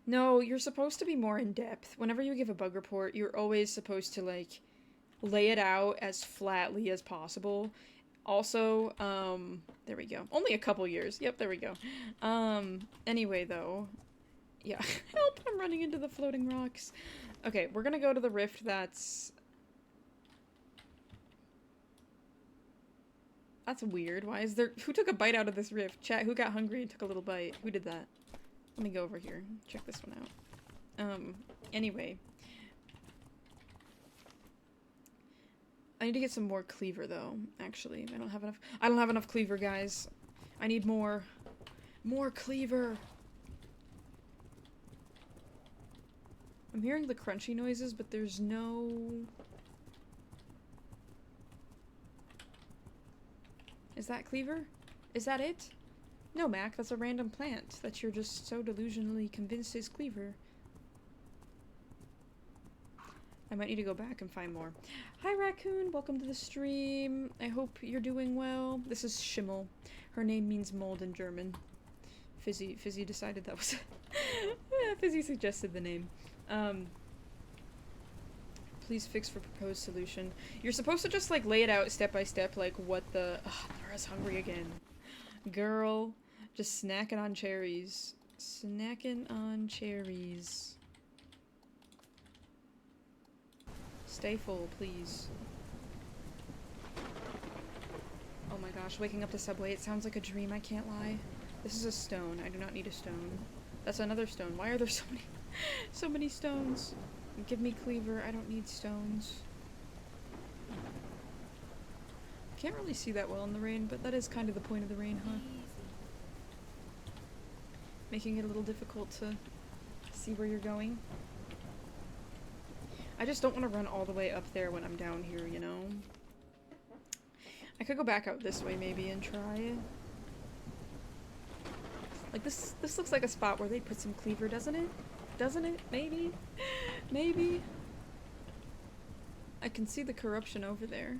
No, you're supposed to be more in depth. Whenever you give a bug report, you're always supposed to, like, lay it out as flatly as possible. Also, there we go. Only a couple years. Yep, there we go. Anyway, though. Yeah. Help, I'm running into the floating rocks. Okay, we're gonna go to the rift that's... That's weird. Why is there- who took a bite out of this rift? Chat, who got hungry and took a little bite? Who did that? Let me go over here. Check this one out. Anyway. I need to get some more cleaver, though, actually. I don't have enough cleaver, guys. I need more. More cleaver! I'm hearing the crunchy noises, but there's no... Is that cleaver? Is that it? No, Mac, that's a random plant that you're just so delusionally convinced is cleaver. I might need to go back and find more. Hi, Raccoon. Welcome to the stream. I hope you're doing well. This is Schimmel. Her name means mold in German. Fizzy decided that was... Yeah, Fizzy suggested the name. Please fix for proposed solution. You're supposed to just, like, lay it out step by step, like, what the... Ugh, Laura's hungry again. Girl. Just snacking on cherries. Snacking on cherries. Stay full, please. Oh my gosh, waking up to Subway. It sounds like a dream, I can't lie. This is a stone. I do not need a stone. That's another stone. Why are there so many... so many stones? Give me cleaver. I don't need stones. Can't really see that well in the rain, but that is kind of the point of the rain, huh? Making it a little difficult to see where you're going. I just don't want to run all the way up there when I'm down here, you know? I could go back out this way maybe and try. Like this looks like a spot where they put some cleaver, doesn't it? Doesn't it? Maybe? Maybe? I can see the corruption over there.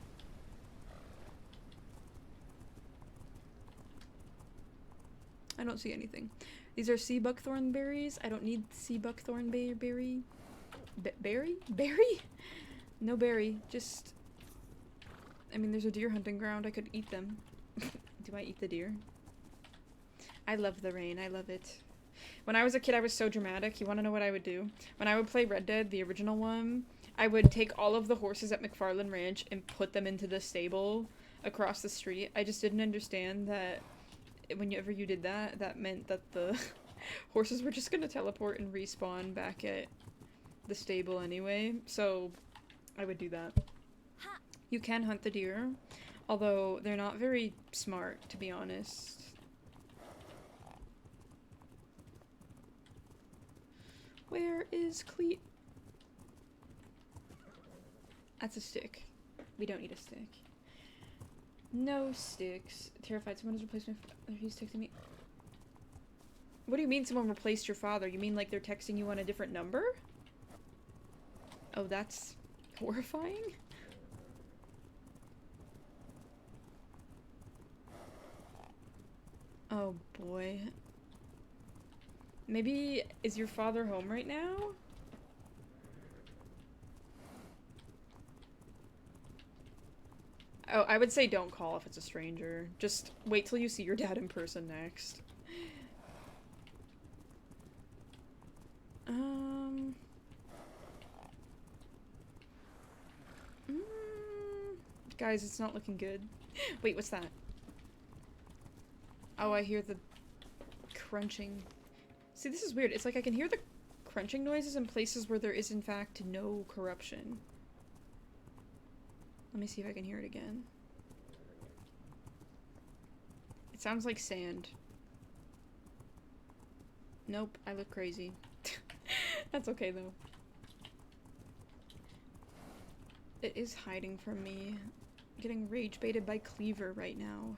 I don't see anything. These are sea buckthorn berries. I don't need sea buckthorn berry. Berry? Berry? No berry. Just... I mean, there's a deer hunting ground. I could eat them. Do I eat the deer? I love the rain. I love it. When I was a kid, I was so dramatic. You want to know what I would do? When I would play Red Dead, the original one, I would take all of the horses at McFarland Ranch and put them into the stable across the street. I just didn't understand that whenever you did that, that meant that the horses were just gonna teleport and respawn back at the stable anyway. So I would do that. You can hunt the deer, although they're not very smart, to be honest. Where is Cleat? That's a stick. We don't need a stick. No sticks. Terrified someone has replaced my father. He's texting me. What do you mean someone replaced your father? You mean like they're texting you on a different number? Oh, that's horrifying. Oh boy. Maybe, is your father home right now? Oh, I would say don't call if it's a stranger. Just wait till you see your dad in person next. Guys, it's not looking good. Wait, what's that? Oh, I hear the crunching. See, this is weird. It's like I can hear the crunching noises in places where there is, in fact, no corruption. Let me see if I can hear it again. It sounds like sand. Nope, I look crazy. That's okay, though. It is hiding from me. I'm getting rage baited by Cleaver right now.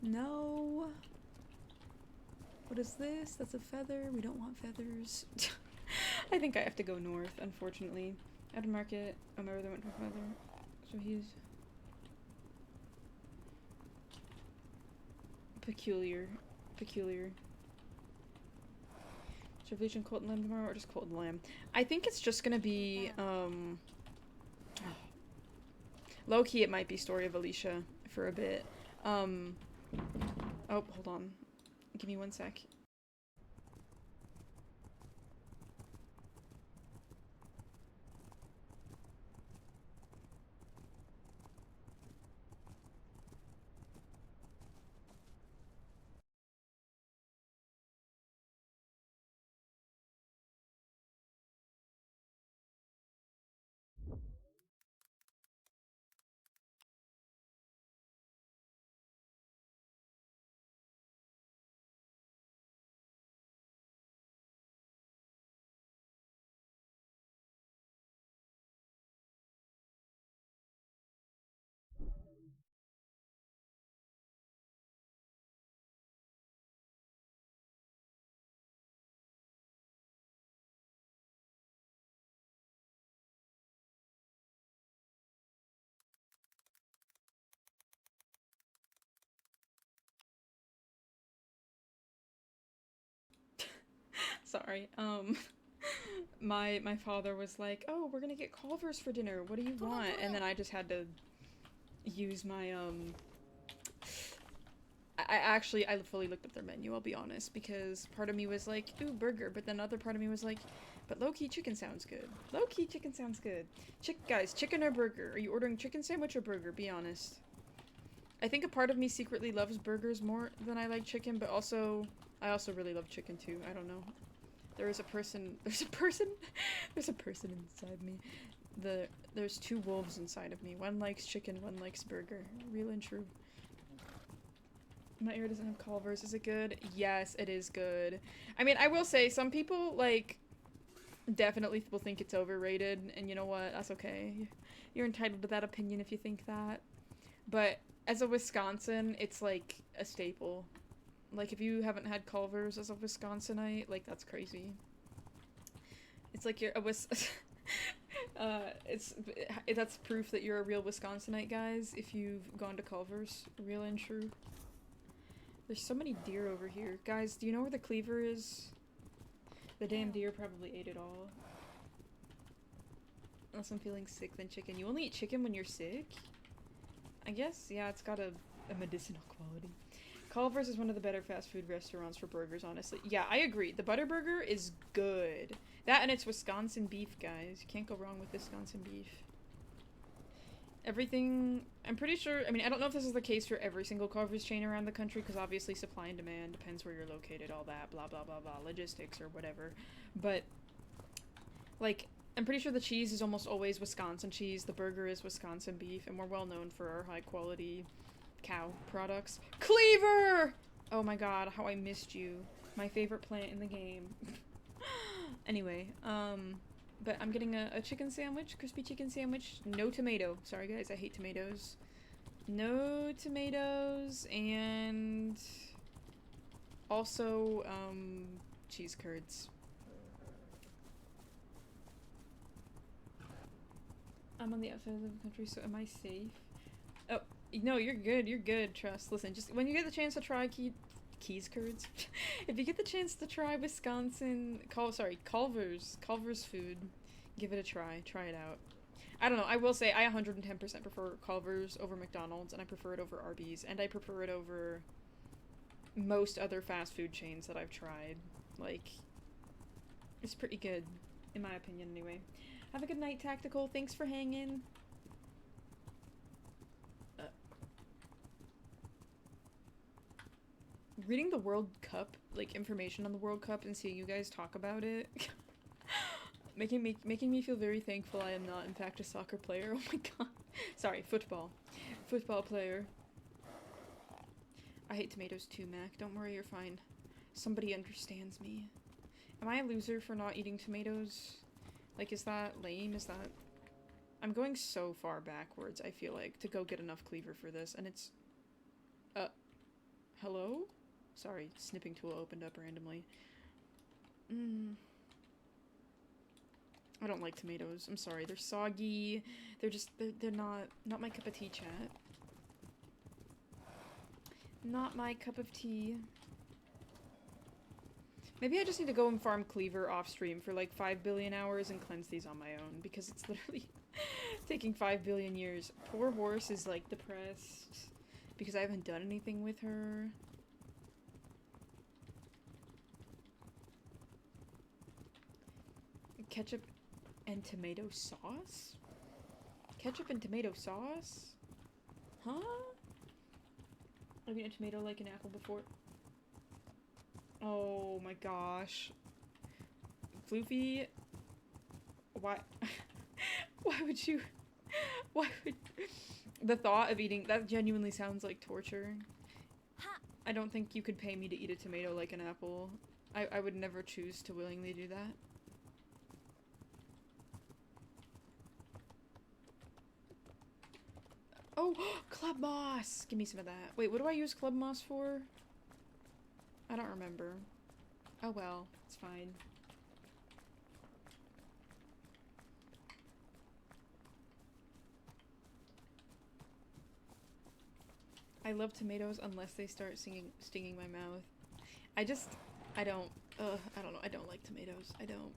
No. What is this? That's a feather. We don't want feathers. I think I have to go north, unfortunately. At a market. Oh, my brother went for feather. So he's peculiar. Peculiar. Revelation Colton Lamb tomorrow or just Colton Lamb? I think it's just gonna be Low-key, it might be Story of Alicia for a bit. Oh, hold on. Give me one sec. Sorry. My father was like, "Oh, we're gonna get Culver's for dinner. What do you want?" And then I just had to use my I fully looked up their menu, I'll be honest, because part of me was like, "Ooh, burger," but then other part of me was like, "But low-key chicken sounds good. Low-key chicken sounds good. Guys, chicken or burger? Are you ordering chicken sandwich or burger? Be honest." I think a part of me secretly loves burgers more than I like chicken, but also I also really love chicken too. I don't know. There's a person inside me. There's two wolves inside of me. One likes chicken, one likes burger. Real and true. My ear doesn't have Culver's. Is it good? Yes, it is good. I mean, I will say, some people, like, definitely will think it's overrated, and you know what? That's okay. You're entitled to that opinion if you think that. But as a Wisconsin, it's like a staple. Like, if you haven't had Culver's as a Wisconsinite, like, that's crazy. It's like you're a that's proof that you're a real Wisconsinite, guys, if you've gone to Culver's. Real and true. There's so many deer over here. Guys, do you know where the cleaver is? The damn deer probably ate it all. Unless I'm feeling sick, then chicken. You only eat chicken when you're sick? I guess, yeah, it's got a medicinal quality. Culver's is one of the better fast food restaurants for burgers, honestly. Yeah, I agree. The Butterburger is good. That and it's Wisconsin beef, guys. You can't go wrong with Wisconsin beef. Everything, I'm pretty sure, I mean, I don't know if this is the case for every single Culver's chain around the country, because obviously supply and demand depends where you're located, all that, blah, blah, blah, blah, logistics or whatever. But, like, I'm pretty sure the cheese is almost always Wisconsin cheese, the burger is Wisconsin beef, and we're well known for our high quality cow products. Cleaver! Oh my god, how I missed you. My favorite plant in the game. Anyway, but I'm getting a chicken sandwich, crispy chicken sandwich, no tomato. Sorry guys, I hate tomatoes. No tomatoes, and also, cheese curds. I'm on the outside of the country, so am I safe? Oh, no, you're good, trust. Listen, just when you get the chance to try Keys curds. If you get the chance to try Wisconsin, Culver's food, give it a try. Try it out. I don't know, I will say I 110% prefer Culver's over McDonald's, and I prefer it over Arby's, and I prefer it over most other fast food chains that I've tried. Like, it's pretty good, in my opinion anyway. Have a good night, Tactical. Thanks for hanging. Reading the World Cup, like, information on the World Cup and seeing you guys talk about it, making me feel very thankful I am not, in fact, a soccer player. Oh my god. Sorry, football player. I hate tomatoes too, Mac. Don't worry, you're fine. Somebody understands me. Am I a loser for not eating tomatoes? Like, is that lame? Is that... I'm going so far backwards, I feel like, to go get enough cleaver for this, and it's... Hello? Sorry, snipping tool opened up randomly. I don't like tomatoes. I'm sorry. They're soggy. They're not my cup of tea, chat. Not my cup of tea. Maybe I just need to go and farm Cleaver off stream for like 5 billion hours and cleanse these on my own, because it's literally taking 5 billion years. Poor horse is like depressed because I haven't done anything with her. Ketchup and tomato sauce? Ketchup and tomato sauce? Huh? I've eaten a tomato like an apple before. Oh my gosh. Floofy, why why would you the thought of eating that genuinely sounds like torture. I don't think you could pay me to eat a tomato like an apple. I would never choose to willingly do that. Oh, club moss! Give me some of that. Wait, what do I use club moss for? I don't remember. Oh well, it's fine. I love tomatoes unless they start stinging my mouth. I don't know, I don't like tomatoes. I don't.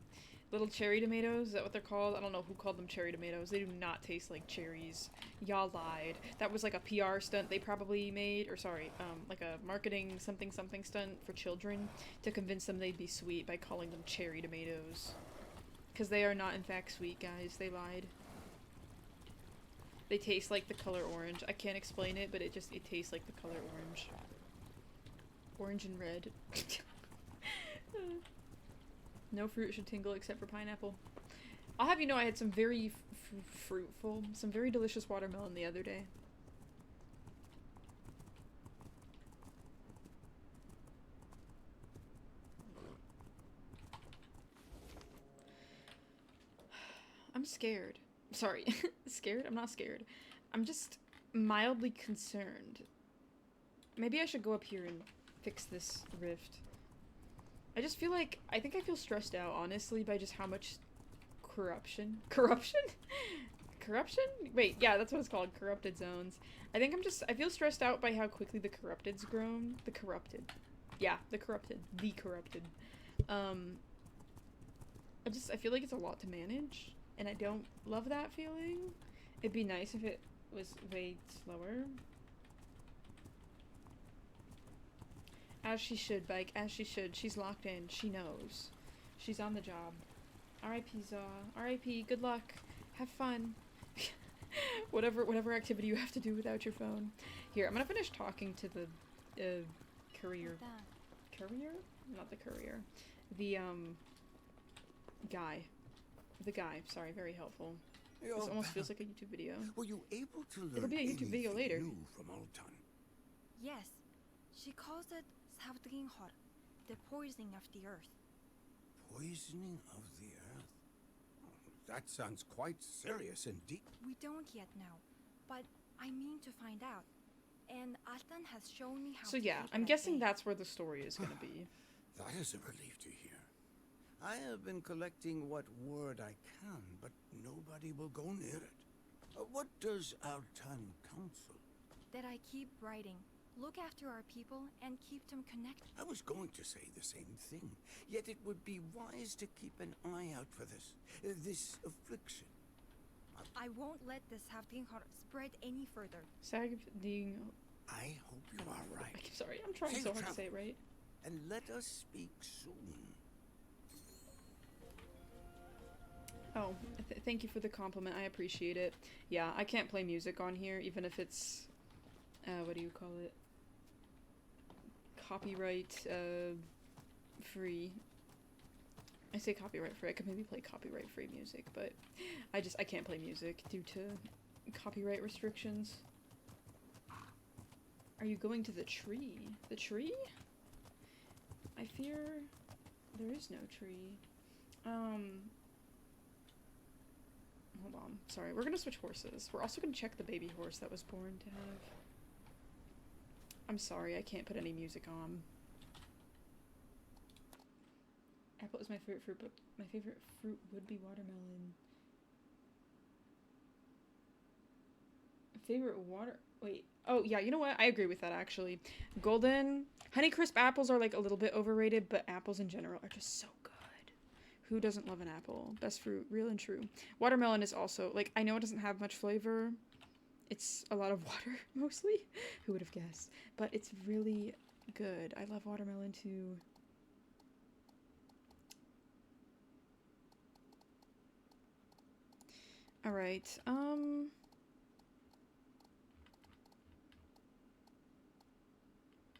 Little cherry tomatoes, is that what they're called? I don't know who called them cherry tomatoes. They do not taste like cherries. Y'all lied. That was like a PR stunt they probably made, or sorry, like a marketing something stunt for children to convince them they'd be sweet by calling them cherry tomatoes. Because they are not in fact sweet, guys. They lied. They taste like the color orange. I can't explain it, but it tastes like the color orange. Orange and red. No fruit should tingle except for pineapple. I'll have you know I had some very fruitful, some very delicious watermelon the other day. I'm scared. Sorry. Scared? I'm not scared. I'm just mildly concerned. Maybe I should go up here and fix this rift. I just feel like, I think I feel stressed out, honestly, by just how much corruption? Corruption? Corruption? Wait, yeah, that's what it's called, corrupted zones. I feel stressed out by how quickly the corrupted's grown. The corrupted. Yeah, the corrupted. The corrupted. I feel like it's a lot to manage, and I don't love that feeling. It'd be nice if it was way slower. As she should, Bike. As she should. She's locked in. She knows. She's on the job. R.I.P. Zaw. R.I.P. Good luck. Have fun. whatever activity you have to do without your phone. Here, I'm gonna finish talking to the courier. Courier? Not the courier. The guy. The guy. Sorry, very helpful. This almost feels like a YouTube video. Were you able to learn It'll be a YouTube video later. new from Altan? Yes. She calls it Savdringhor, the poisoning of the earth. Poisoning of the earth? Oh, that sounds quite serious indeed. We don't yet know, but I mean to find out. And Altan has shown me how So to yeah, keep I'm it at guessing bay. that's where the story is gonna be. That is a relief to hear. I have been collecting what word I can, but nobody will go near it. What does Altan counsel? That I keep writing, look after our people, and keep them connected. I was going to say the same thing, yet it would be wise to keep an eye out for this affliction. I won't let this Savdringhor spread any further. Sagding. I hope you are right. I'm sorry, I'm trying Safe so hard to travel. say it right. And let us speak soon. Oh, thank you for the compliment. I appreciate it. Yeah, I can't play music on here, even if it's, what do you call it? Copyright, free. I say copyright free. I could maybe play copyright free music, but I can't play music due to copyright restrictions. Are you going to the tree? The tree? I fear there is no tree. Hold on. Sorry, we're gonna switch horses. We're also gonna check the baby horse that was born to have. I'm sorry, I can't put any music on. Apple is my favorite fruit, but my favorite fruit would be watermelon. Favorite water... Wait. Oh, yeah, you know what? I agree with that, actually. Golden... Honeycrisp apples are, like, a little bit overrated, but apples in general are just so good. Who doesn't love an apple? Best fruit. Real and true. Watermelon is also... Like, I know it doesn't have much flavor. It's a lot of water, mostly. Who would have guessed? But it's really good. I love watermelon, too. Alright,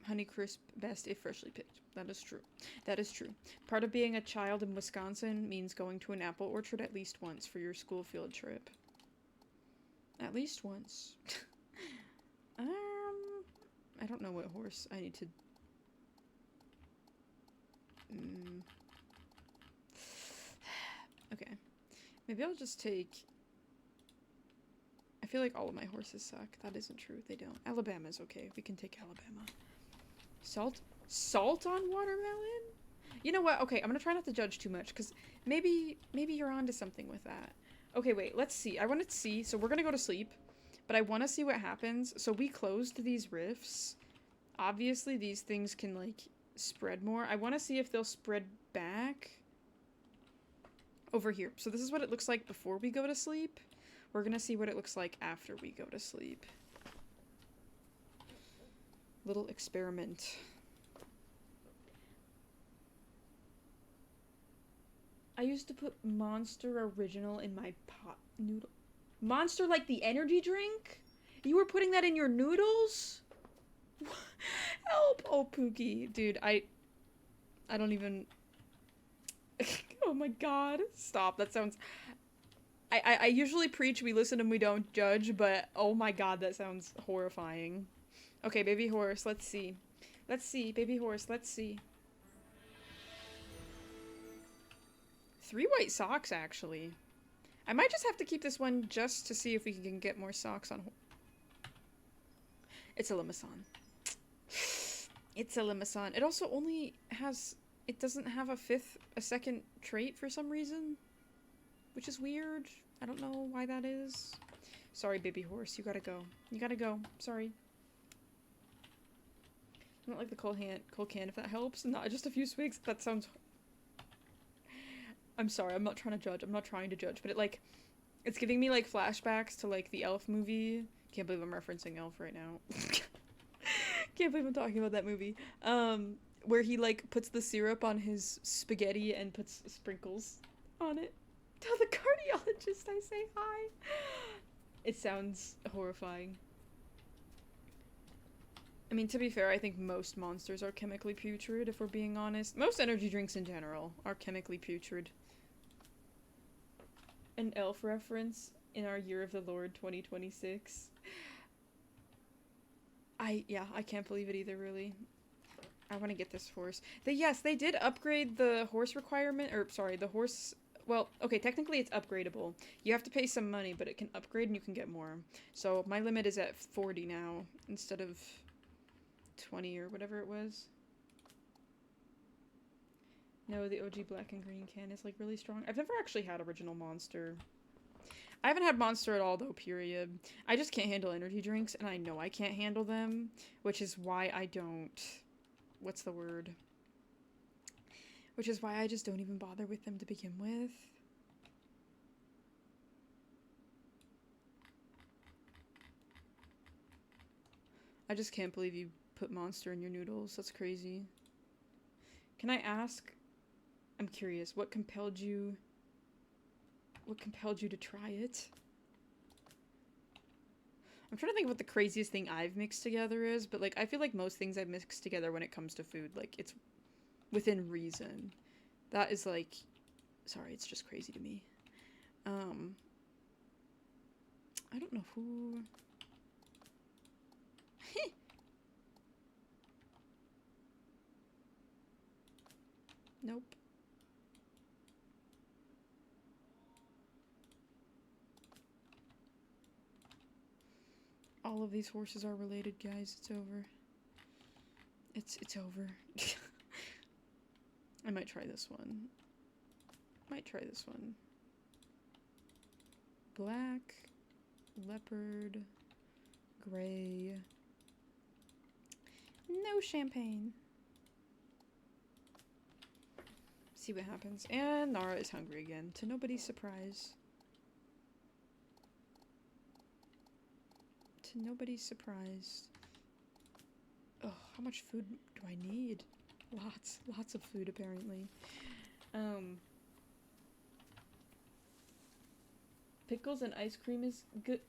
Honeycrisp, best if freshly picked. That is true. That is true. Part of being a child in Wisconsin means going to an apple orchard at least once for your school field trip. At least once. I don't know what horse I need to... Okay. Maybe I'll just take... I feel like all of my horses suck. That isn't true. They don't. Alabama's okay. We can take Alabama. Salt? Salt on watermelon? You know what? Okay, I'm gonna try not to judge too much, because maybe you're onto something with that. Okay, wait. Let's see. I want to see. So we're gonna go to sleep, but I want to see what happens. So we closed these rifts. Obviously, these things can, like, spread more. I want to see if they'll spread back over here. So this is what it looks like before we go to sleep. We're gonna see what it looks like after we go to sleep. Little experiment. I used to put Monster Original in my pot noodle. Monster like the energy drink? You were putting that in your noodles? Help! Oh, Pookie. Dude, I don't even... Oh my god. Stop. That sounds... I usually preach we listen and we don't judge, but oh my god, that sounds horrifying. Okay, baby horse, let's see. Let's see, baby horse, let's see. 3 white socks, actually. I might just have to keep this one just to see if we can get more socks on. It's a Limousin. It's a Limousin. It also only has... It doesn't have a second trait for some reason. Which is weird. I don't know why that is. Sorry, baby horse. You gotta go. You gotta go. Sorry. I don't like the cold can, if that helps. Not just a few swigs. That sounds... I'm sorry. I'm not trying to judge. I'm not trying to judge. But it, like... It's giving me, like, flashbacks to, like, the Elf movie. Can't believe I'm referencing Elf right now. Can't believe I'm talking about that movie. Where he, like, puts the syrup on his spaghetti and puts sprinkles on it. Tell the cardiologist I say hi. It sounds horrifying. I mean, to be fair, I think most monsters are chemically putrid, if we're being honest. Most energy drinks in general are chemically putrid. An elf reference in our Year of the Lord 2026. I can't believe it either, really. I want to get this horse. Yes, they did upgrade the horse requirement, or sorry, the horse... Well, okay, technically it's upgradable. You have to pay some money, but it can upgrade and you can get more. So my limit is at 40 now, instead of 20 or whatever it was. No, the OG black and green can is, like, really strong. I've never actually had original Monster. I haven't had Monster at all, though, period. I just can't handle energy drinks, and I know I can't handle them, which is why I don't... What's the word? Which is why I just don't even bother with them to begin with. I just can't believe you put Monster in your noodles. That's crazy. Can I ask? I'm curious. What compelled you to try it? I'm trying to think of what the craziest thing I've mixed together is, but, like, I feel like most things I've mixed together when it comes to food, like, it's within reason. That is, like... Sorry, it's just crazy to me. I don't know who... Nope. All of these horses are related, guys. It's over. It's over. I might try this one. Might try this one. Black, leopard, gray. No champagne. See what happens. And Nara is hungry again, to nobody's surprise. To nobody's surprise. Oh, how much food do I need? Lots of food apparently. Pickles and ice cream is good.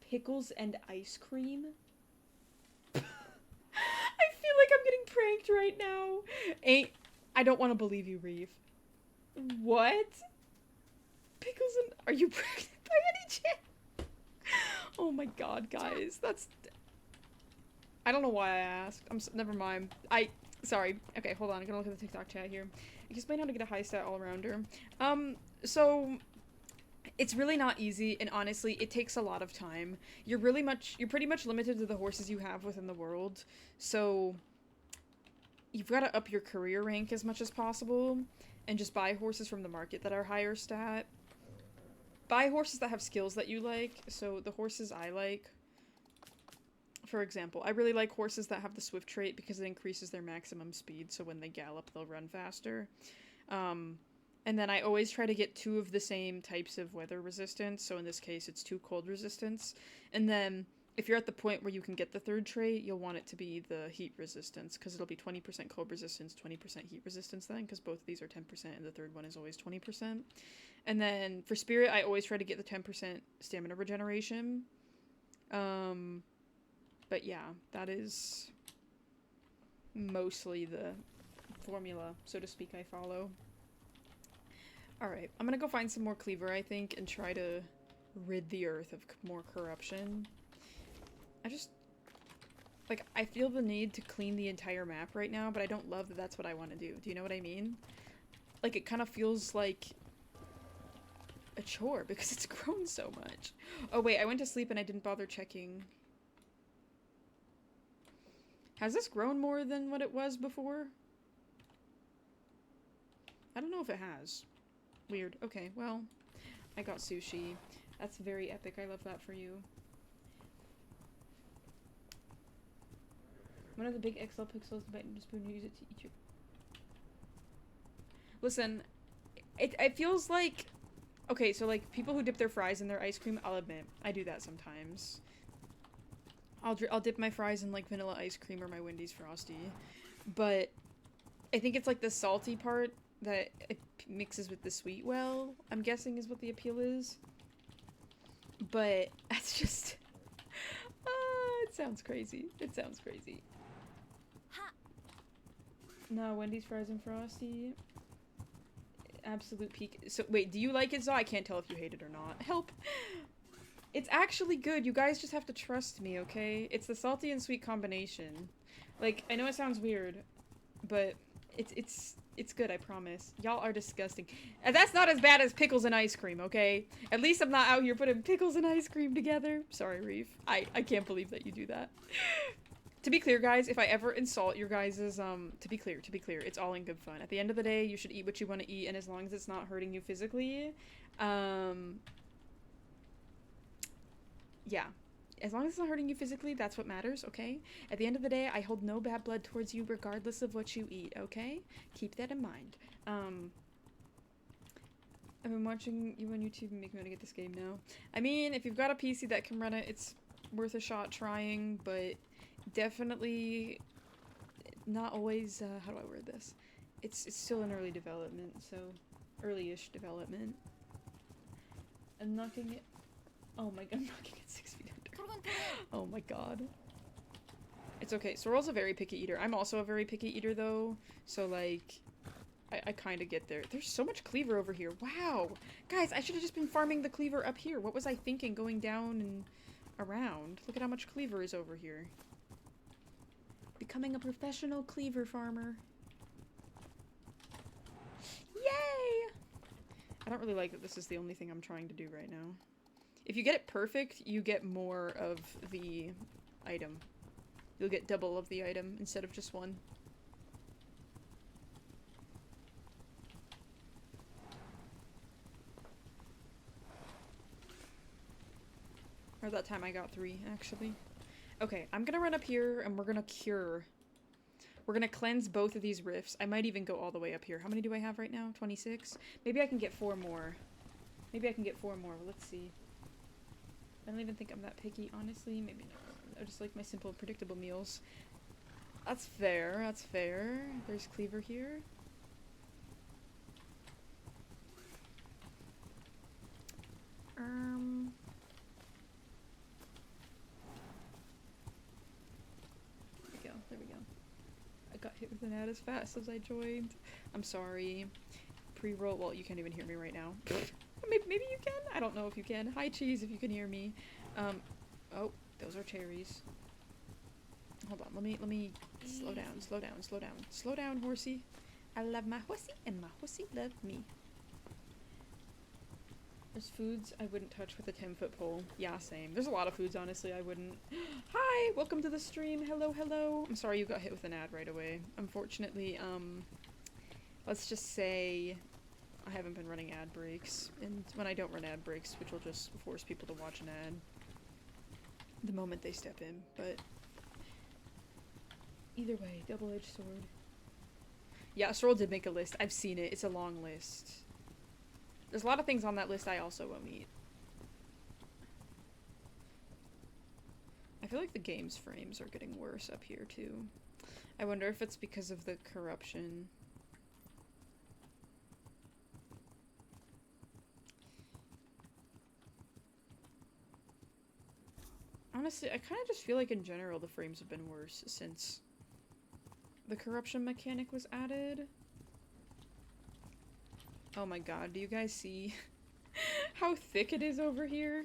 Pickles and ice cream? I feel like I'm getting pranked right now. I don't want to believe you, Reeve. What? Pickles and... Are you pregnant by any chance? Oh my god, guys. That's... I don't know why I asked. Never mind. Sorry. Okay, hold on. I'm gonna look at the TikTok chat here. Explain how to get a high stat all-rounder. So... It's really not easy, and honestly, it takes a lot of time. You're pretty much limited to the horses you have within the world, so you've got to up your career rank as much as possible, and just buy horses from the market that are higher stat. Buy horses that have skills that you like, so the horses I like, for example, I really like horses that have the swift trait because it increases their maximum speed, so when they gallop, they'll run faster. And then I always try to get 2 of the same types of weather resistance. So in this case, it's 2 cold resistance. And then if you're at the point where you can get the 3rd trait, you'll want it to be the heat resistance, because it'll be 20% cold resistance, 20% heat resistance then, because both of these are 10% and the 3rd one is always 20%. And then for spirit, I always try to get the 10% stamina regeneration. But yeah, that is mostly the formula, so to speak, I follow. Alright, I'm gonna go find some more cleaver, I think, and try to rid the earth of more corruption. I feel the need to clean the entire map right now, but I don't love that that's what I want to do. Do you know what I mean? Like, it kind of feels like a chore because it's grown so much. Oh wait, I went to sleep and I didn't bother checking. Has this grown more than what it was before? I don't know if it has. Weird. Okay, well, I got sushi. That's very epic. I love that for you. One of the big XL pixels, the bite spoon, use it to eat your... Listen, it feels like... Okay, so like, people who dip their fries in their ice cream, I'll admit, I do that sometimes. I'll dip my fries in like vanilla ice cream or my Wendy's Frosty. But I think it's like the salty part that it mixes with the sweet well, I'm guessing is what the appeal is. But that's just... it sounds crazy. It sounds crazy. No, Wendy's fries and Frosty. Absolute peak. So, wait, do you like it, Zoe? I can't tell if you hate it or not. Help! It's actually good. You guys just have to trust me, okay? It's the salty and sweet combination. Like, I know it sounds weird, but it's good, I promise. Y'all are disgusting. And that's not as bad as pickles and ice cream, okay? At least I'm not out here putting pickles and ice cream together. Sorry, Reef. I can't believe that you do that. To be clear, guys, if I ever insult your guys's, to be clear, it's all in good fun. At the end of the day, you should eat what you want to eat, and as long as it's not hurting you physically, yeah. As long as it's not hurting you physically, that's what matters, okay? At the end of the day, I hold no bad blood towards you regardless of what you eat, okay? Keep that in mind. I've been watching you on YouTube and make me want to get this game now. I mean, if you've got a PC that can run it, it's worth a shot trying, but definitely not always, how do I word this? It's still in early development, so early-ish development. I'm knocking it. Oh my god, I'm knocking it 6 feet under. Oh my god. It's okay. Sorrel's a very picky eater. I'm also a very picky eater though, so like, I kind of get there. There's so much cleaver over here. Wow! Guys, I should have just been farming the cleaver up here. What was I thinking going down and around? Look at how much cleaver is over here. Becoming a professional cleaver farmer. Yay! I don't really like that this is the only thing I'm trying to do right now. If you get it perfect, you get more of the item. You'll get double of the item instead of just one. that time I got 3, actually. Okay, I'm gonna run up here and we're gonna cure. We're gonna cleanse both of these rifts. I might even go all the way up here. How many do I have right now? 26? Maybe I can get 4 more. Maybe I can get 4 more. Let's see. I don't even think I'm that picky, honestly. Maybe not. I just like my simple, predictable meals. That's fair. That's fair. There's Cleaver here. There we go. There we go. I got hit with an ad as fast as I joined. I'm sorry. Pre-roll. Well, you can't even hear me right now. Maybe you can? I don't know if you can. Hi, Cheese, if you can hear me. Oh, those are cherries. Hold on, let me slow down, horsey. I love my horsey, and my horsey loves me. There's foods I wouldn't touch with a 10-foot pole. Yeah, same. There's a lot of foods, honestly, I wouldn't. Hi, welcome to the stream. Hello, hello. I'm sorry you got hit with an ad right away. Unfortunately, let's just say I haven't been running ad breaks, and when I don't run ad breaks, which will just force people to watch an ad the moment they step in, but either way, double-edged sword. Yeah, Sorrel did make a list. I've seen it. It's a long list. There's a lot of things on that list I also won't eat. I feel like the game's frames are getting worse up here, too. I wonder if it's because of the corruption. Honestly, I kind of just feel like in general the frames have been worse since the corruption mechanic was added. Oh my god, do you guys see how thick it is over here?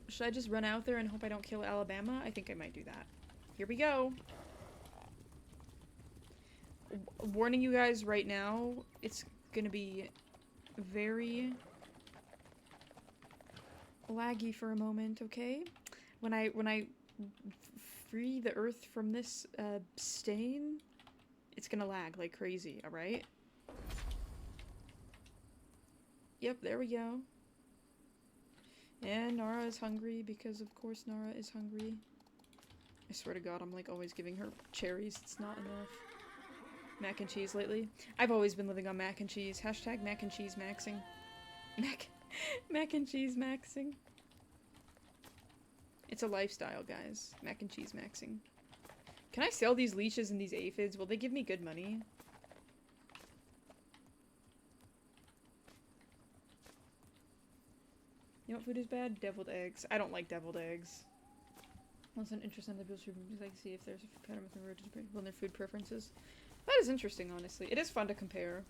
Should I just run out there and hope I don't kill Alabama? I think I might do that. Here we go. Warning you guys right now, it's gonna be very laggy for a moment, okay? When I free the earth from this stain, it's gonna lag like crazy, alright? Yep, there we go. And Nara is hungry because of course Nara is hungry. I swear to god, I'm like always giving her cherries. It's not enough. Mac and cheese lately. I've always been living on mac and cheese. Hashtag mac and cheese maxing. Mac and cheese maxing. It's a lifestyle, guys. Mac and cheese maxing. Can I sell these leeches and these aphids? Will they give me good money? You know what food is bad? Deviled eggs. I don't like deviled eggs. Unless an interest in the bills because I can see if there's a pattern within religious on their food preferences. That is interesting, honestly. It is fun to compare.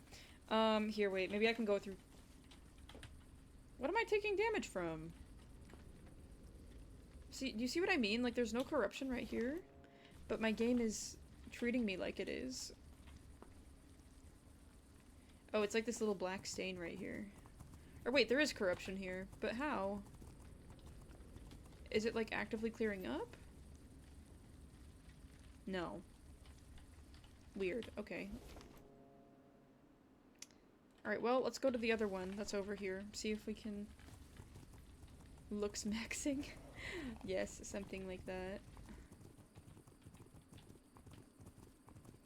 Here, wait. Maybe I can go through... What am I taking damage from? See, do you see what I mean? Like, there's no corruption right here. But my game is treating me like it is. Oh, it's like this little black stain right here. Or wait, there is corruption here. But how? Is it, like, actively clearing up? No. Weird. Okay. Alright, well, let's go to the other one that's over here. See if we can... Looks maxing. Yes, something like that.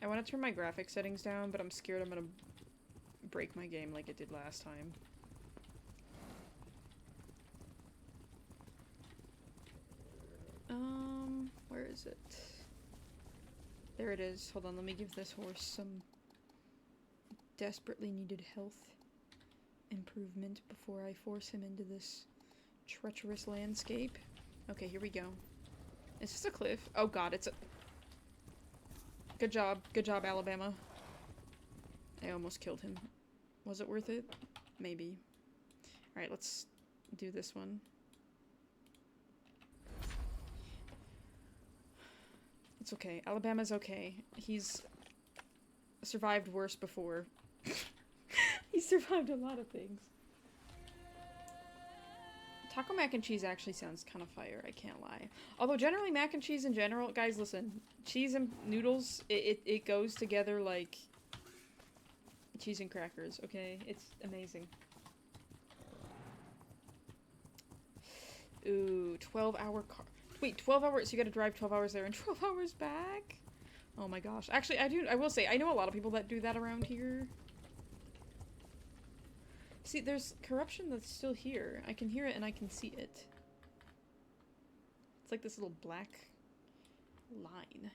I want to turn my graphics settings down, but I'm scared I'm gonna break my game like it did last time. Where is it? There it is. Hold on, let me give this horse some desperately needed health improvement before I force him into this treacherous landscape. Okay, here we go. Is this a cliff? Oh god, it's a... Good job, Alabama. I almost killed him. Was it worth it? Maybe. Alright, let's do this one. It's okay. Alabama's okay. He's survived worse before. He's survived a lot of things. Taco mac and cheese actually sounds kind of fire, I can't lie. Although generally mac and cheese in general, guys listen, cheese and noodles, it goes together like cheese and crackers, okay? It's amazing. Ooh, 12-hour car. Wait, 12 hours, so you gotta drive 12 hours there and 12 hours back? Oh my gosh. Actually, I will say, I know a lot of people that do that around here. See, there's corruption that's still here. I can hear it and I can see it. It's like this little black line.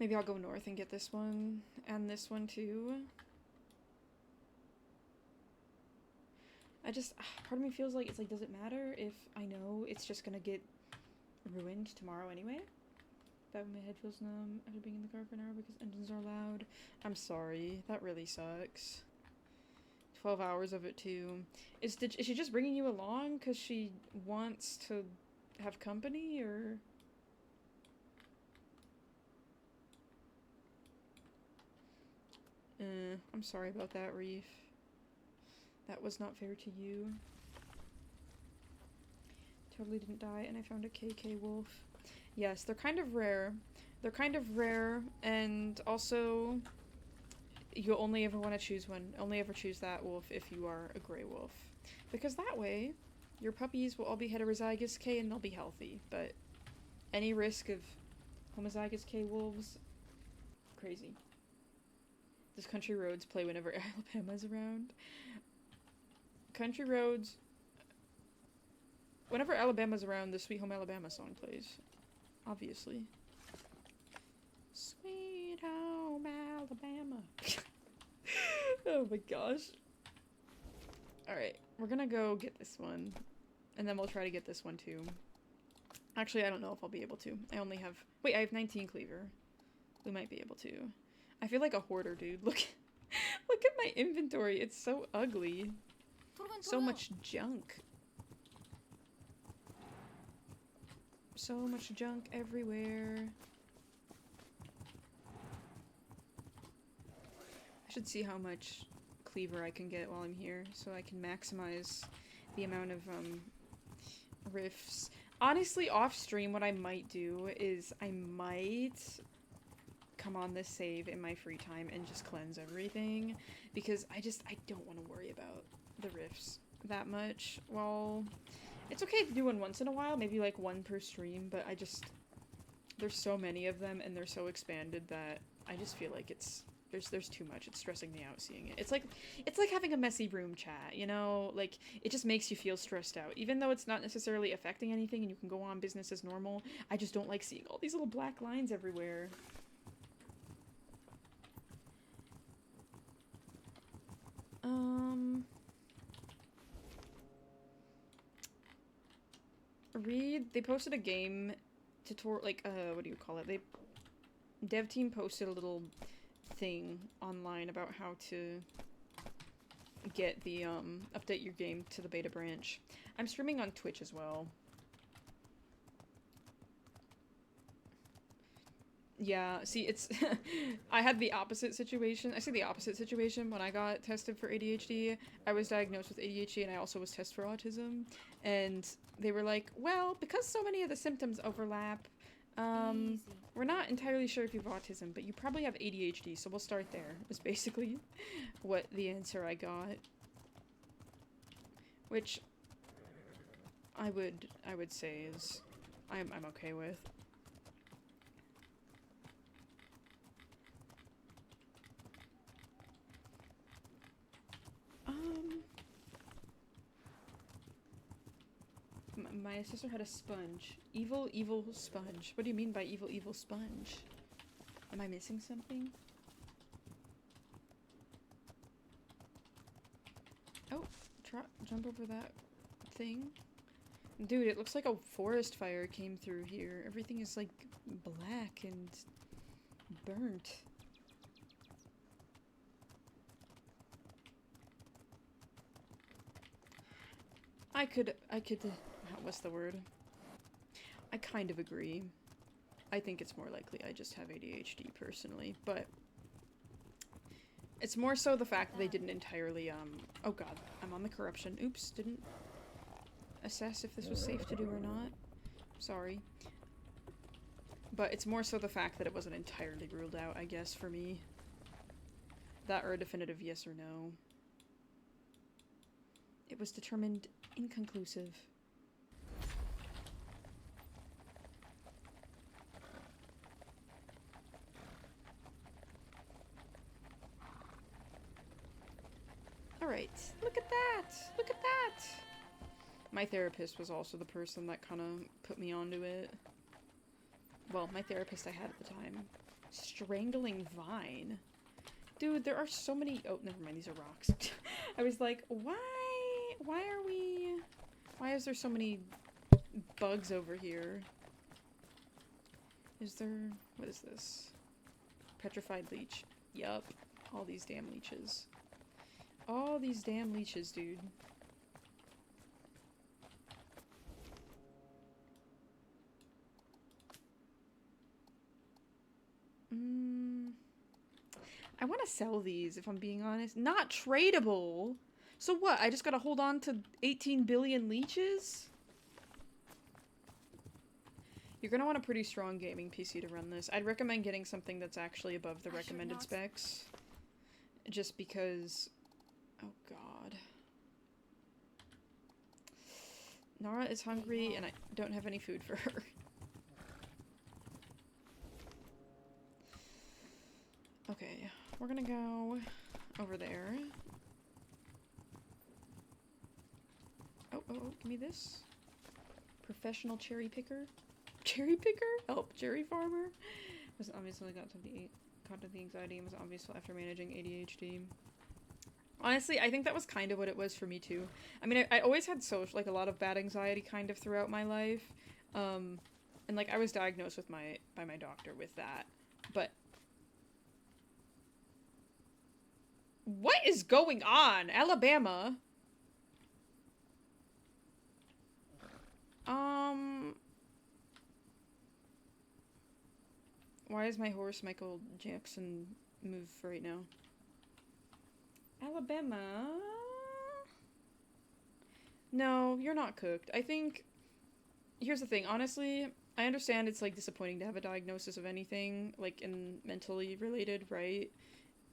Maybe I'll go north and get this one, and this one too. Part of me feels like, it's like, does it matter if I know it's just gonna get ruined tomorrow anyway? That my head feels numb after being in the car for an hour because engines are loud. I'm sorry, that really sucks. 12 hours of it too. Is she just bringing you along because she wants to have company, or? I'm sorry about that, Reef. That was not fair to you. Totally didn't die, and I found a KK wolf. Yes, they're kind of rare. They're kind of rare, and also, you'll only ever want to choose one. Only ever choose that wolf if you are a gray wolf. Because that way, your puppies will all be heterozygous K and they'll be healthy. But any risk of homozygous K wolves, crazy. Does Country Roads play whenever Alabama's around? Country Roads... Whenever Alabama's around, the Sweet Home Alabama song plays. Obviously. Sweet Home Alabama. Oh my gosh. Alright, we're gonna go get this one. And then we'll try to get this one too. Actually, I don't know if I'll be able to. I only have... Wait, I have 19 cleaver. We might be able to. I feel like a hoarder, dude. Look at my inventory. It's so ugly. So much junk. So much junk everywhere. I should see how much cleaver I can get while I'm here, so I can maximize the amount of riffs. Honestly, off stream, what I might do is I might come on this save in my free time and just cleanse everything, because I don't want to worry about the riffs that much. Well, it's okay to do one once in a while, maybe like one per stream, but there's so many of them and they're so expanded that I just feel like there's too much. It's stressing me out seeing it. It's like having a messy room chat, you know? Like, it just makes you feel stressed out. Even though it's not necessarily affecting anything and you can go on business as normal, I just don't like seeing all these little black lines everywhere. They posted a game tutorial, like, what do you call it? Dev team posted a little thing online about how to get the, update your game to the beta branch. I'm streaming on Twitch as well. Yeah, see, it's... I had the opposite situation. I say the opposite situation when I got tested for ADHD. I was diagnosed with ADHD and I also was tested for autism. And they were like, well, because so many of the symptoms overlap, we're not entirely sure if you have autism, but you probably have ADHD, so we'll start there, was basically what the answer I got. Which I would say is I'm okay with. My sister had a sponge. Evil, evil sponge. What do you mean by evil, evil sponge? Am I missing something? Oh, jump over that thing. Dude, it looks like a forest fire came through here. Everything is like black and burnt. I could, what's the word? I kind of agree. I think it's more likely I just have ADHD personally, but It's more so the fact that they didn't entirely, oh god, I'm on the corruption. Oops, didn't assess if this was safe to do or not. Sorry. But it's more so the fact that it wasn't entirely ruled out, I guess, for me. That or a definitive yes or no. It was determined inconclusive. Alright, look at that! Look at that! My therapist was also the person that kind of put me onto it. Well, my therapist I had at the time. Strangling vine. Dude, there are so many- oh, never mind, these are rocks. I was like, why is there so many bugs over here? Is there- what is this? Petrified leech. Yup. All these damn leeches. All these damn leeches, dude. I want to sell these, if I'm being honest. Not tradable! So what, I just gotta hold on to 18 billion leeches? You're gonna want a pretty strong gaming PC to run this. I'd recommend getting something that's actually above the recommended specs. Just because... oh god. Nara is hungry and I don't have any food for her. Okay, we're gonna go over there. Oh, give me this. Professional cherry picker. Cherry picker? Help, cherry farmer. Was obviously got to the anxiety and was obvious after managing ADHD. Honestly, I think that was kind of what it was for me too. I mean, I always had like a lot of bad anxiety kind of throughout my life. And like I was diagnosed with by my doctor with that. But what is going on? Alabama? Why is my horse Michael Jackson move right now? Alabama? No, you're not cooked. I think... here's the thing, honestly, I understand it's, like, disappointing to have a diagnosis of anything, like, in mentally related, right?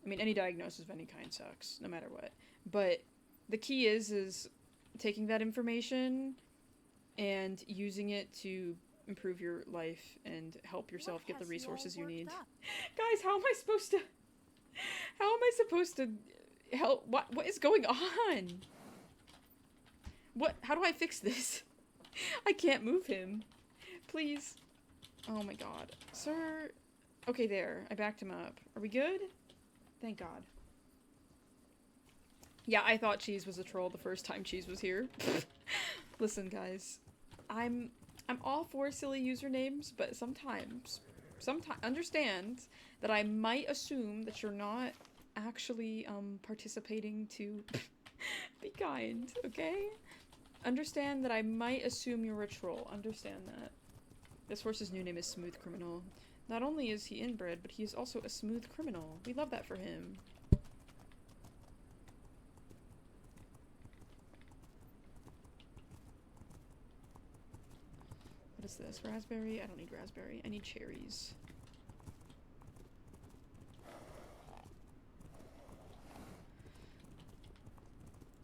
I mean, any diagnosis of any kind sucks, no matter what. But the key is taking that information and using it to improve your life and help yourself get the resources you need. Guys, how am I supposed to help? What is going on? How do I fix this? I can't move him. Please. Oh my god. Sir. Okay, there. I backed him up. Are we good? Thank god. Yeah, I thought Cheese was a troll the first time Cheese was here. Listen, guys. I'm all for silly usernames, but sometimes understand that I might assume that you're not actually participating to be kind, okay? Understand that I might assume you're a troll. Understand that. This horse's new name is Smooth Criminal. Not only is he inbred, but he is also a smooth criminal. We love that for him. What is this? Raspberry? I don't need raspberry. I need cherries.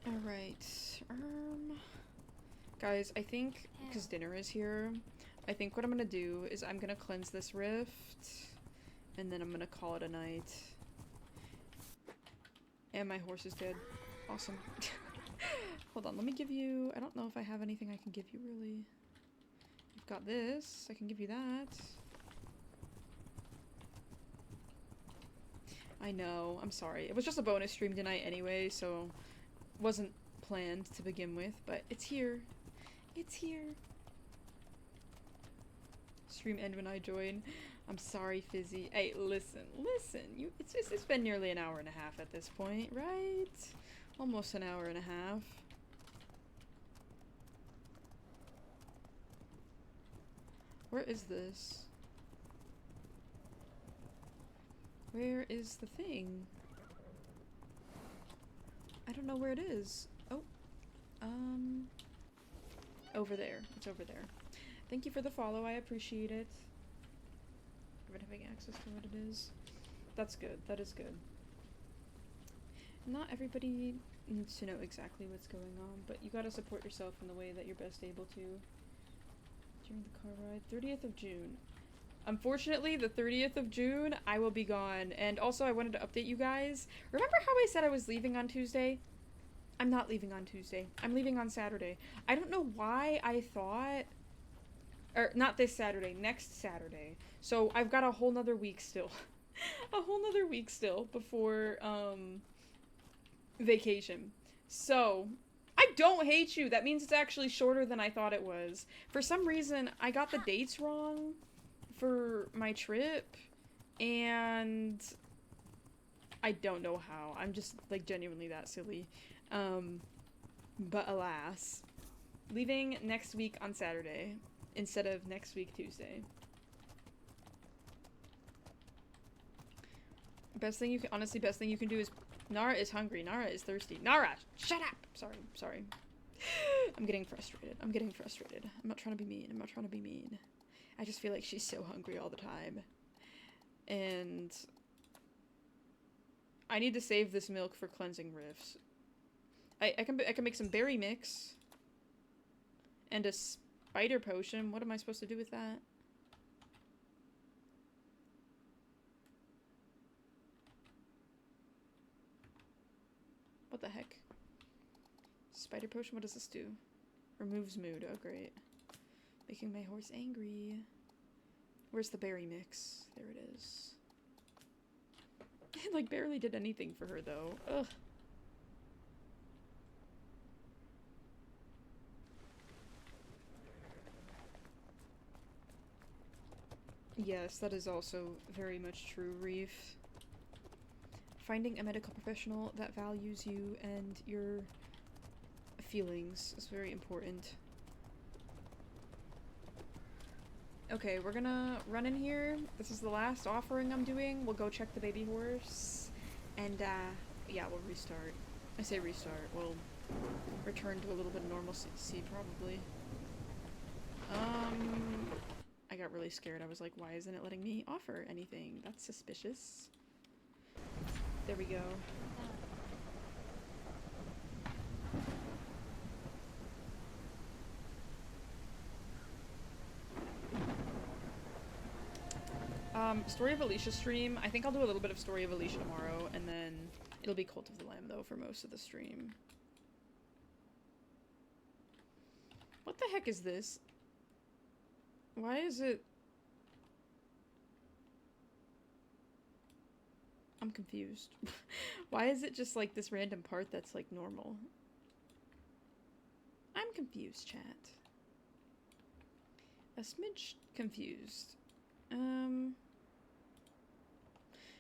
Alright. Guys, I think, because dinner is here, I think what I'm gonna do is I'm gonna cleanse this rift, and then I'm gonna call it a night. And my horse is dead. Awesome. Hold on, let me give you... I don't know if I have anything I can give you, really. You've got this. I can give you that. I know. I'm sorry. It was just a bonus stream tonight anyway, so... wasn't planned to begin with, but it's here. It's here. Stream end when I join. I'm sorry, Fizzy. Hey, listen. It's been nearly an hour and a half at this point, right? Almost an hour and a half. Where is this? Where is the thing? don't know where it is. Oh. Over there. It's over there. Thank you for the follow. I appreciate it. Even having access to what it is. That's good. That is good. Not everybody needs to know exactly what's going on, but you gotta support yourself in the way that you're best able to. During the car ride. 30th of June. Unfortunately, the 30th of June, I will be gone. And also, I wanted to update you guys. Remember how I said I was leaving on Tuesday? I'm not leaving on Tuesday. I'm leaving on Saturday. I don't know why I thought... Or, not this Saturday. Next Saturday. So, I've got a whole nother week still. A whole nother week still before, vacation. So, I don't hate you. That means it's actually shorter than I thought it was. For some reason, I got the dates wrong for my trip, and I don't know how. I'm just, like, genuinely that silly. But alas. Leaving next week on Saturday instead of next week Tuesday. Best thing you can, honestly, best thing you can do is, Nara is hungry. Nara is thirsty. Nara, shut up! Sorry. I'm getting frustrated. I'm not trying to be mean. I just feel like she's so hungry all the time. And I need to save this milk for cleansing rifts. I can make some berry mix. And a spider potion. What am I supposed to do with that? What the heck? Spider potion, what does this do? Removes mood, oh great. Making my horse angry. Where's the berry mix? There it is. It like barely did anything for her though. Ugh. Yes, that is also very much true, Reef. Finding a medical professional that values you and your feelings is very important. Okay, we're gonna run in here. This is the last offering I'm doing. We'll go check the baby horse. And, yeah, we'll restart. I say restart. We'll return to a little bit of normalcy, probably. I got really scared. I was like, why isn't it letting me offer anything? That's suspicious. There we go. Story of Alicia stream. I think I'll do a little bit of Story of Alicia tomorrow, and then it'll be Cult of the Lamb, though, for most of the stream. What the heck is this? Why is it... I'm confused. Why is it just, like, this random part that's, like, normal? I'm confused, chat. A smidge confused.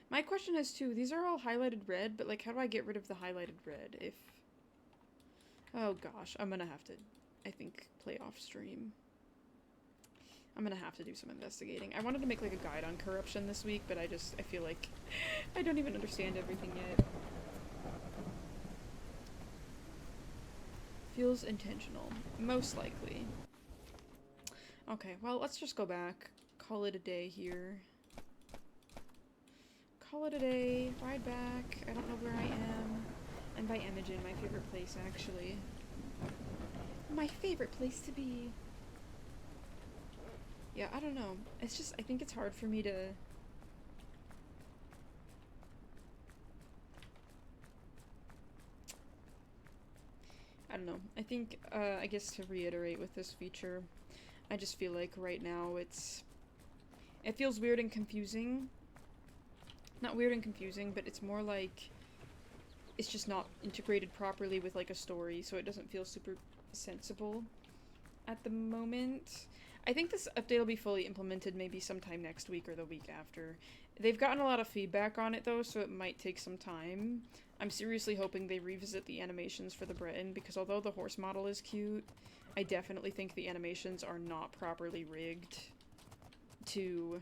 My question is, too, these are all highlighted red, but, like, how do I get rid of the highlighted red if... Oh, gosh. I'm gonna have to, I think, play off stream. I'm gonna have to do some investigating. I wanted to make, like, a guide on corruption this week, but I feel like I don't even understand everything yet. Feels intentional. Most likely. Okay, well, let's just go back. Call it a day here. Call it a day. Ride back. I don't know where I am. And by Imogen, my favorite place, actually. My favorite place to be. Yeah, I don't know. It's just, I think it's hard for me to... I don't know. I think, I guess to reiterate with this feature, I just feel like right now it feels weird and confusing. Not weird and confusing, but it's more like it's just not integrated properly with, like, a story, so it doesn't feel super sensible at the moment. I think this update will be fully implemented maybe sometime next week or the week after. They've gotten a lot of feedback on it, though, so it might take some time. I'm seriously hoping they revisit the animations for the Breton, because although the horse model is cute, I definitely think the animations are not properly rigged to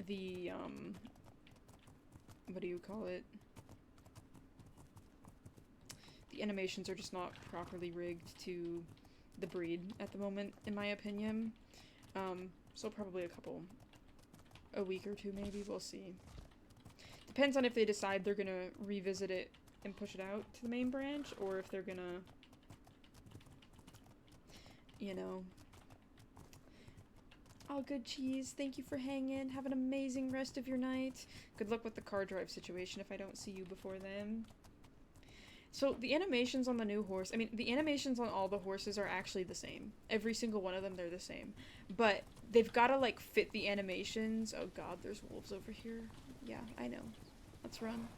the, what do you call it? the animations are just not properly rigged to the breed at the moment, in my opinion. So probably a week or two maybe, we'll see. Depends on if they decide they're gonna revisit it and push it out to the main branch, or if they're gonna, you know. All good, Cheese. Thank you for hanging. Have an amazing rest of your night. Good luck with the car drive situation if I don't see you before then. So the animations on the new horse, I mean, the animations on all the horses are actually the same. Every single one of them, they're the same. But they've got to, like, fit the animations. Oh god, there's wolves over here. Yeah, I know. Let's run.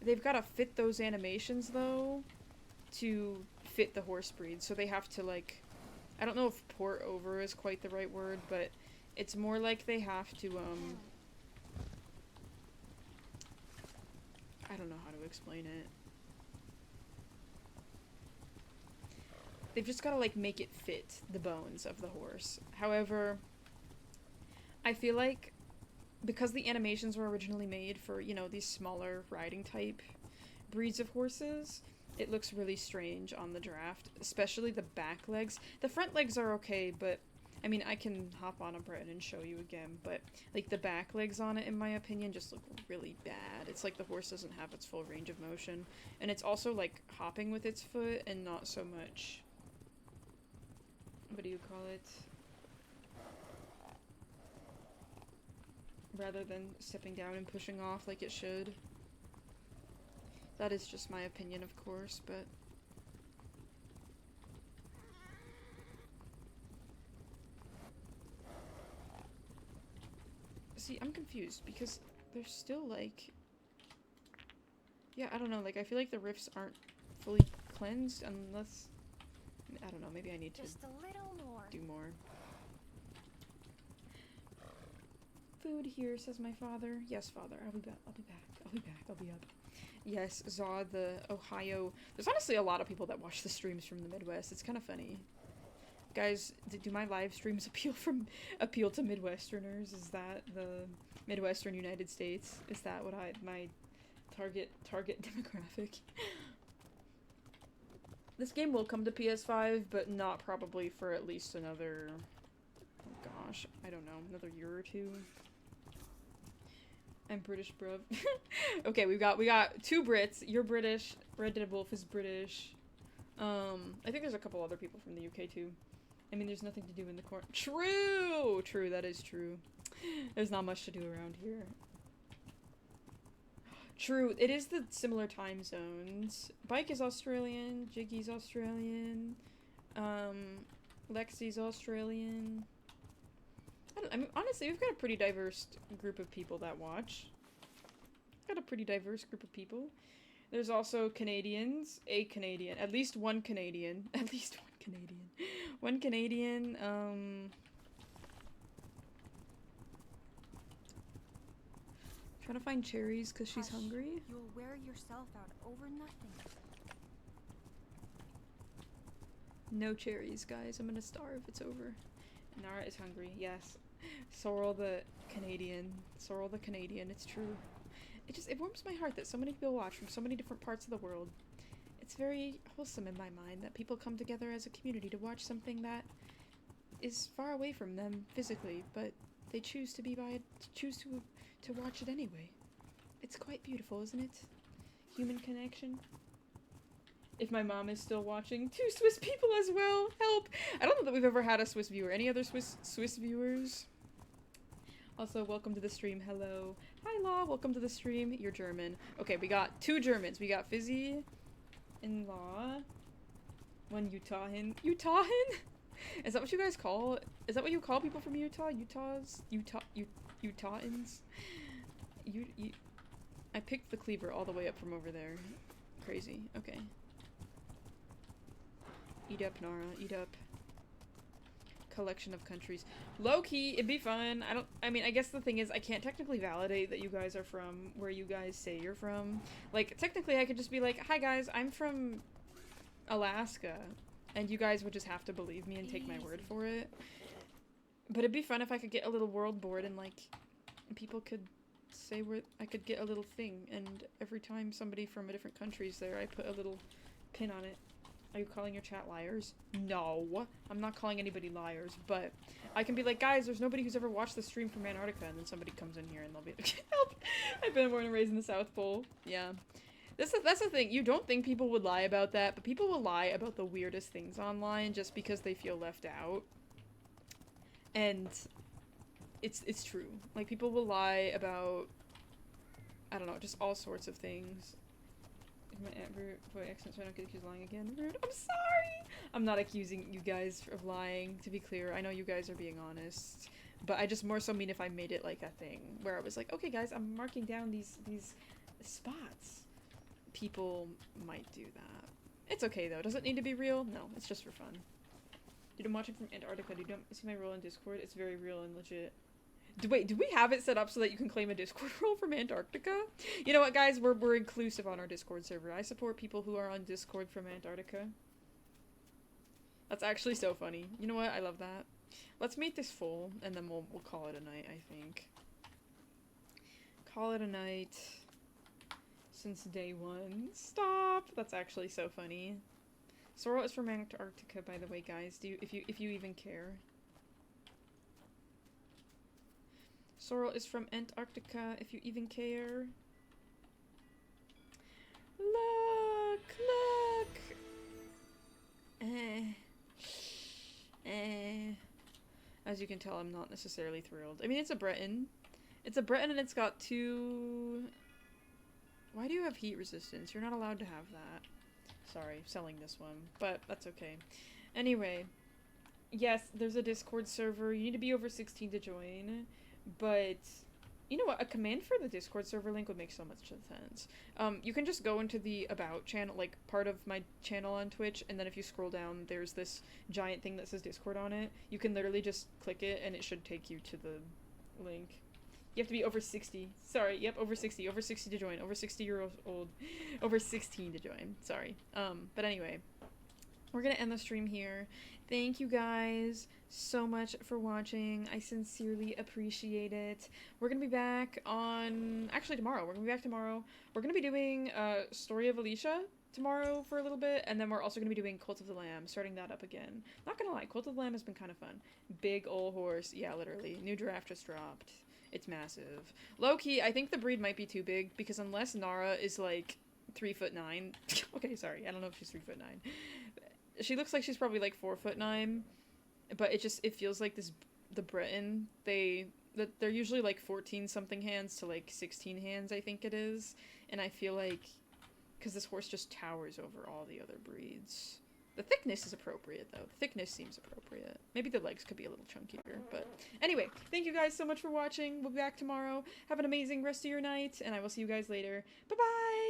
They've got to fit those animations, though, to fit the horse breed. So they have to, like, I don't know if port over is quite the right word, but it's more like they have to, I don't know how to explain it. They've just gotta, like, make it fit the bones of the horse. However, I feel like because the animations were originally made for, you know, these smaller riding type breeds of horses, it looks really strange on the draft, especially the back legs. The front legs are okay, but, I mean, I can hop on a Breton and show you again, but, like, the back legs on it, in my opinion, just look really bad. It's like the horse doesn't have its full range of motion, and it's also, like, hopping with its foot and not so much, what do you call it? Rather than stepping down and pushing off like it should. That is just my opinion, of course, but... See, I'm confused, because they're still, like... Yeah, I don't know, like, I feel like the rifts aren't fully cleansed, unless... I don't know, maybe I need to Just a little more. do more. Food here, says my father. Yes, father, I'll be back, I'll be back, I'll be back, I'll be up. Yes, Zod, the Ohio... There's honestly a lot of people that watch the streams from the Midwest. It's kind of funny. Guys, do my live streams appeal to Midwesterners? Is that the Midwestern United States? Is that what my target demographic? This game will come to PS5, but not probably for at least another... Oh gosh, I don't know, another year or two. I'm British, bruv. Okay, we got 2 Brits. You're British. Red Dead Wolf is British. I think there's a couple other people from the UK too. I mean, there's nothing to do in the corner. True! True, that is true. There's not much to do around here. True, it is the similar time zones. Bike is Australian. Jiggy's Australian. Lexi's Australian. I mean, honestly, we've got a pretty diverse group of people that watch. Got a pretty diverse group of people. There's also Canadians. At least one Canadian. One Canadian, trying to find cherries because she's hungry. You'll wear yourself out over nothing. No cherries, guys. I'm gonna starve. It's over. Nara is hungry. Yes. Sorrel the Canadian. It's true. It warms my heart that so many people watch from so many different parts of the world. It's very wholesome in my mind that people come together as a community to watch something that is far away from them physically, but they choose to watch it anyway. It's quite beautiful, isn't it? Human connection. If my mom is still watching, 2 Swiss people as well. Help! I don't know that we've ever had a Swiss viewer. Any other Swiss viewers? Also, welcome to the stream. Hello. Hi, Law. Welcome to the stream. You're German. Okay, we got 2 Germans. We got Fizzy and Law. 1 Utahin. Utahin? Is that what you guys call? Is that what you call people from Utah? Utahans? I picked the cleaver all the way up from over there. Crazy. Okay. Eat up, Nara. Eat up. Collection of countries. Low-key, it'd be fun. I mean, I guess the thing is, I can't technically validate that you guys are from where you guys say you're from. Like, technically, I could just be like, hi guys, I'm from Alaska. And you guys would just have to believe me and take my word for it. But it'd be fun if I could get a little world board and, like, people could say where I could get a little thing, and every time somebody from a different country is there, I put a little pin on it. Are you calling your chat liars? No, I'm not calling anybody liars, but I can be like, guys, there's nobody who's ever watched the stream from Antarctica, and then somebody comes in here and they'll be like, help! I've been born and raised in the South Pole. Yeah. That's the thing. You don't think people would lie about that, but people will lie about the weirdest things online just because they feel left out. And it's true. Like, people will lie about, I don't know, just all sorts of things. If my boy accent, so I don't get accused of lying again. Rude. I'm sorry! I'm not accusing you guys of lying, to be clear. I know you guys are being honest. But I just more so mean if I made it like a thing, where I was like, okay guys, I'm marking down these spots. People might do that. It's okay though. Does it need to be real? No, it's just for fun. Dude, I'm watching from Antarctica. Dude, don't see my role in Discord? It's very real and legit. Wait, do we have it set up so that you can claim a Discord role from Antarctica? You know what, guys? We're inclusive on our Discord server. I support people who are on Discord from Antarctica. That's actually so funny. You know what? I love that. Let's make this full, and then we'll call it a night, I think. Call it a night. Since day one. Stop! That's actually so funny. Sorrel is from Antarctica, by the way, guys. If you even care. Sorrel is from Antarctica, if you even care. Look! As you can tell, I'm not necessarily thrilled. I mean, it's a Breton. It's a Breton and it's got 2... Why do you have heat resistance? You're not allowed to have that. Sorry, selling this one. But that's okay. Anyway. Yes, there's a Discord server. You need to be over 16 to join. But, you know what? A command for the Discord server link would make so much sense. You can just go into the About channel, like, part of my channel on Twitch, and then if you scroll down, there's this giant thing that says Discord on it. You can literally just click it, and it should take you to the link. You have to be over 60. Sorry, yep, over 60. Over 60 to join. Over 60 years old. Over 16 to join. Sorry. But anyway. We're gonna end the stream here. Thank you guys so much for watching. I sincerely appreciate it. We're gonna be back on... Actually, tomorrow. We're gonna be back tomorrow. We're gonna be doing Story of Alicia tomorrow for a little bit, and then we're also gonna be doing Cult of the Lamb, starting that up again. Not gonna lie, Cult of the Lamb has been kind of fun. Big ol' horse. Yeah, literally. New giraffe just dropped. It's massive. Low-key, I think the breed might be too big, because unless Nara is, like, 3'9". Okay, sorry, I don't know if she's 3'9". She looks like she's probably, like, 4'9", but it feels like the Breton, they're usually, like, 14-something hands to, like, 16 hands, I think it is, and I feel like, because this horse just towers over all the other breeds. The thickness is appropriate, though. The thickness seems appropriate. Maybe the legs could be a little chunkier, but... Anyway, thank you guys so much for watching. We'll be back tomorrow. Have an amazing rest of your night, and I will see you guys later. Bye-bye!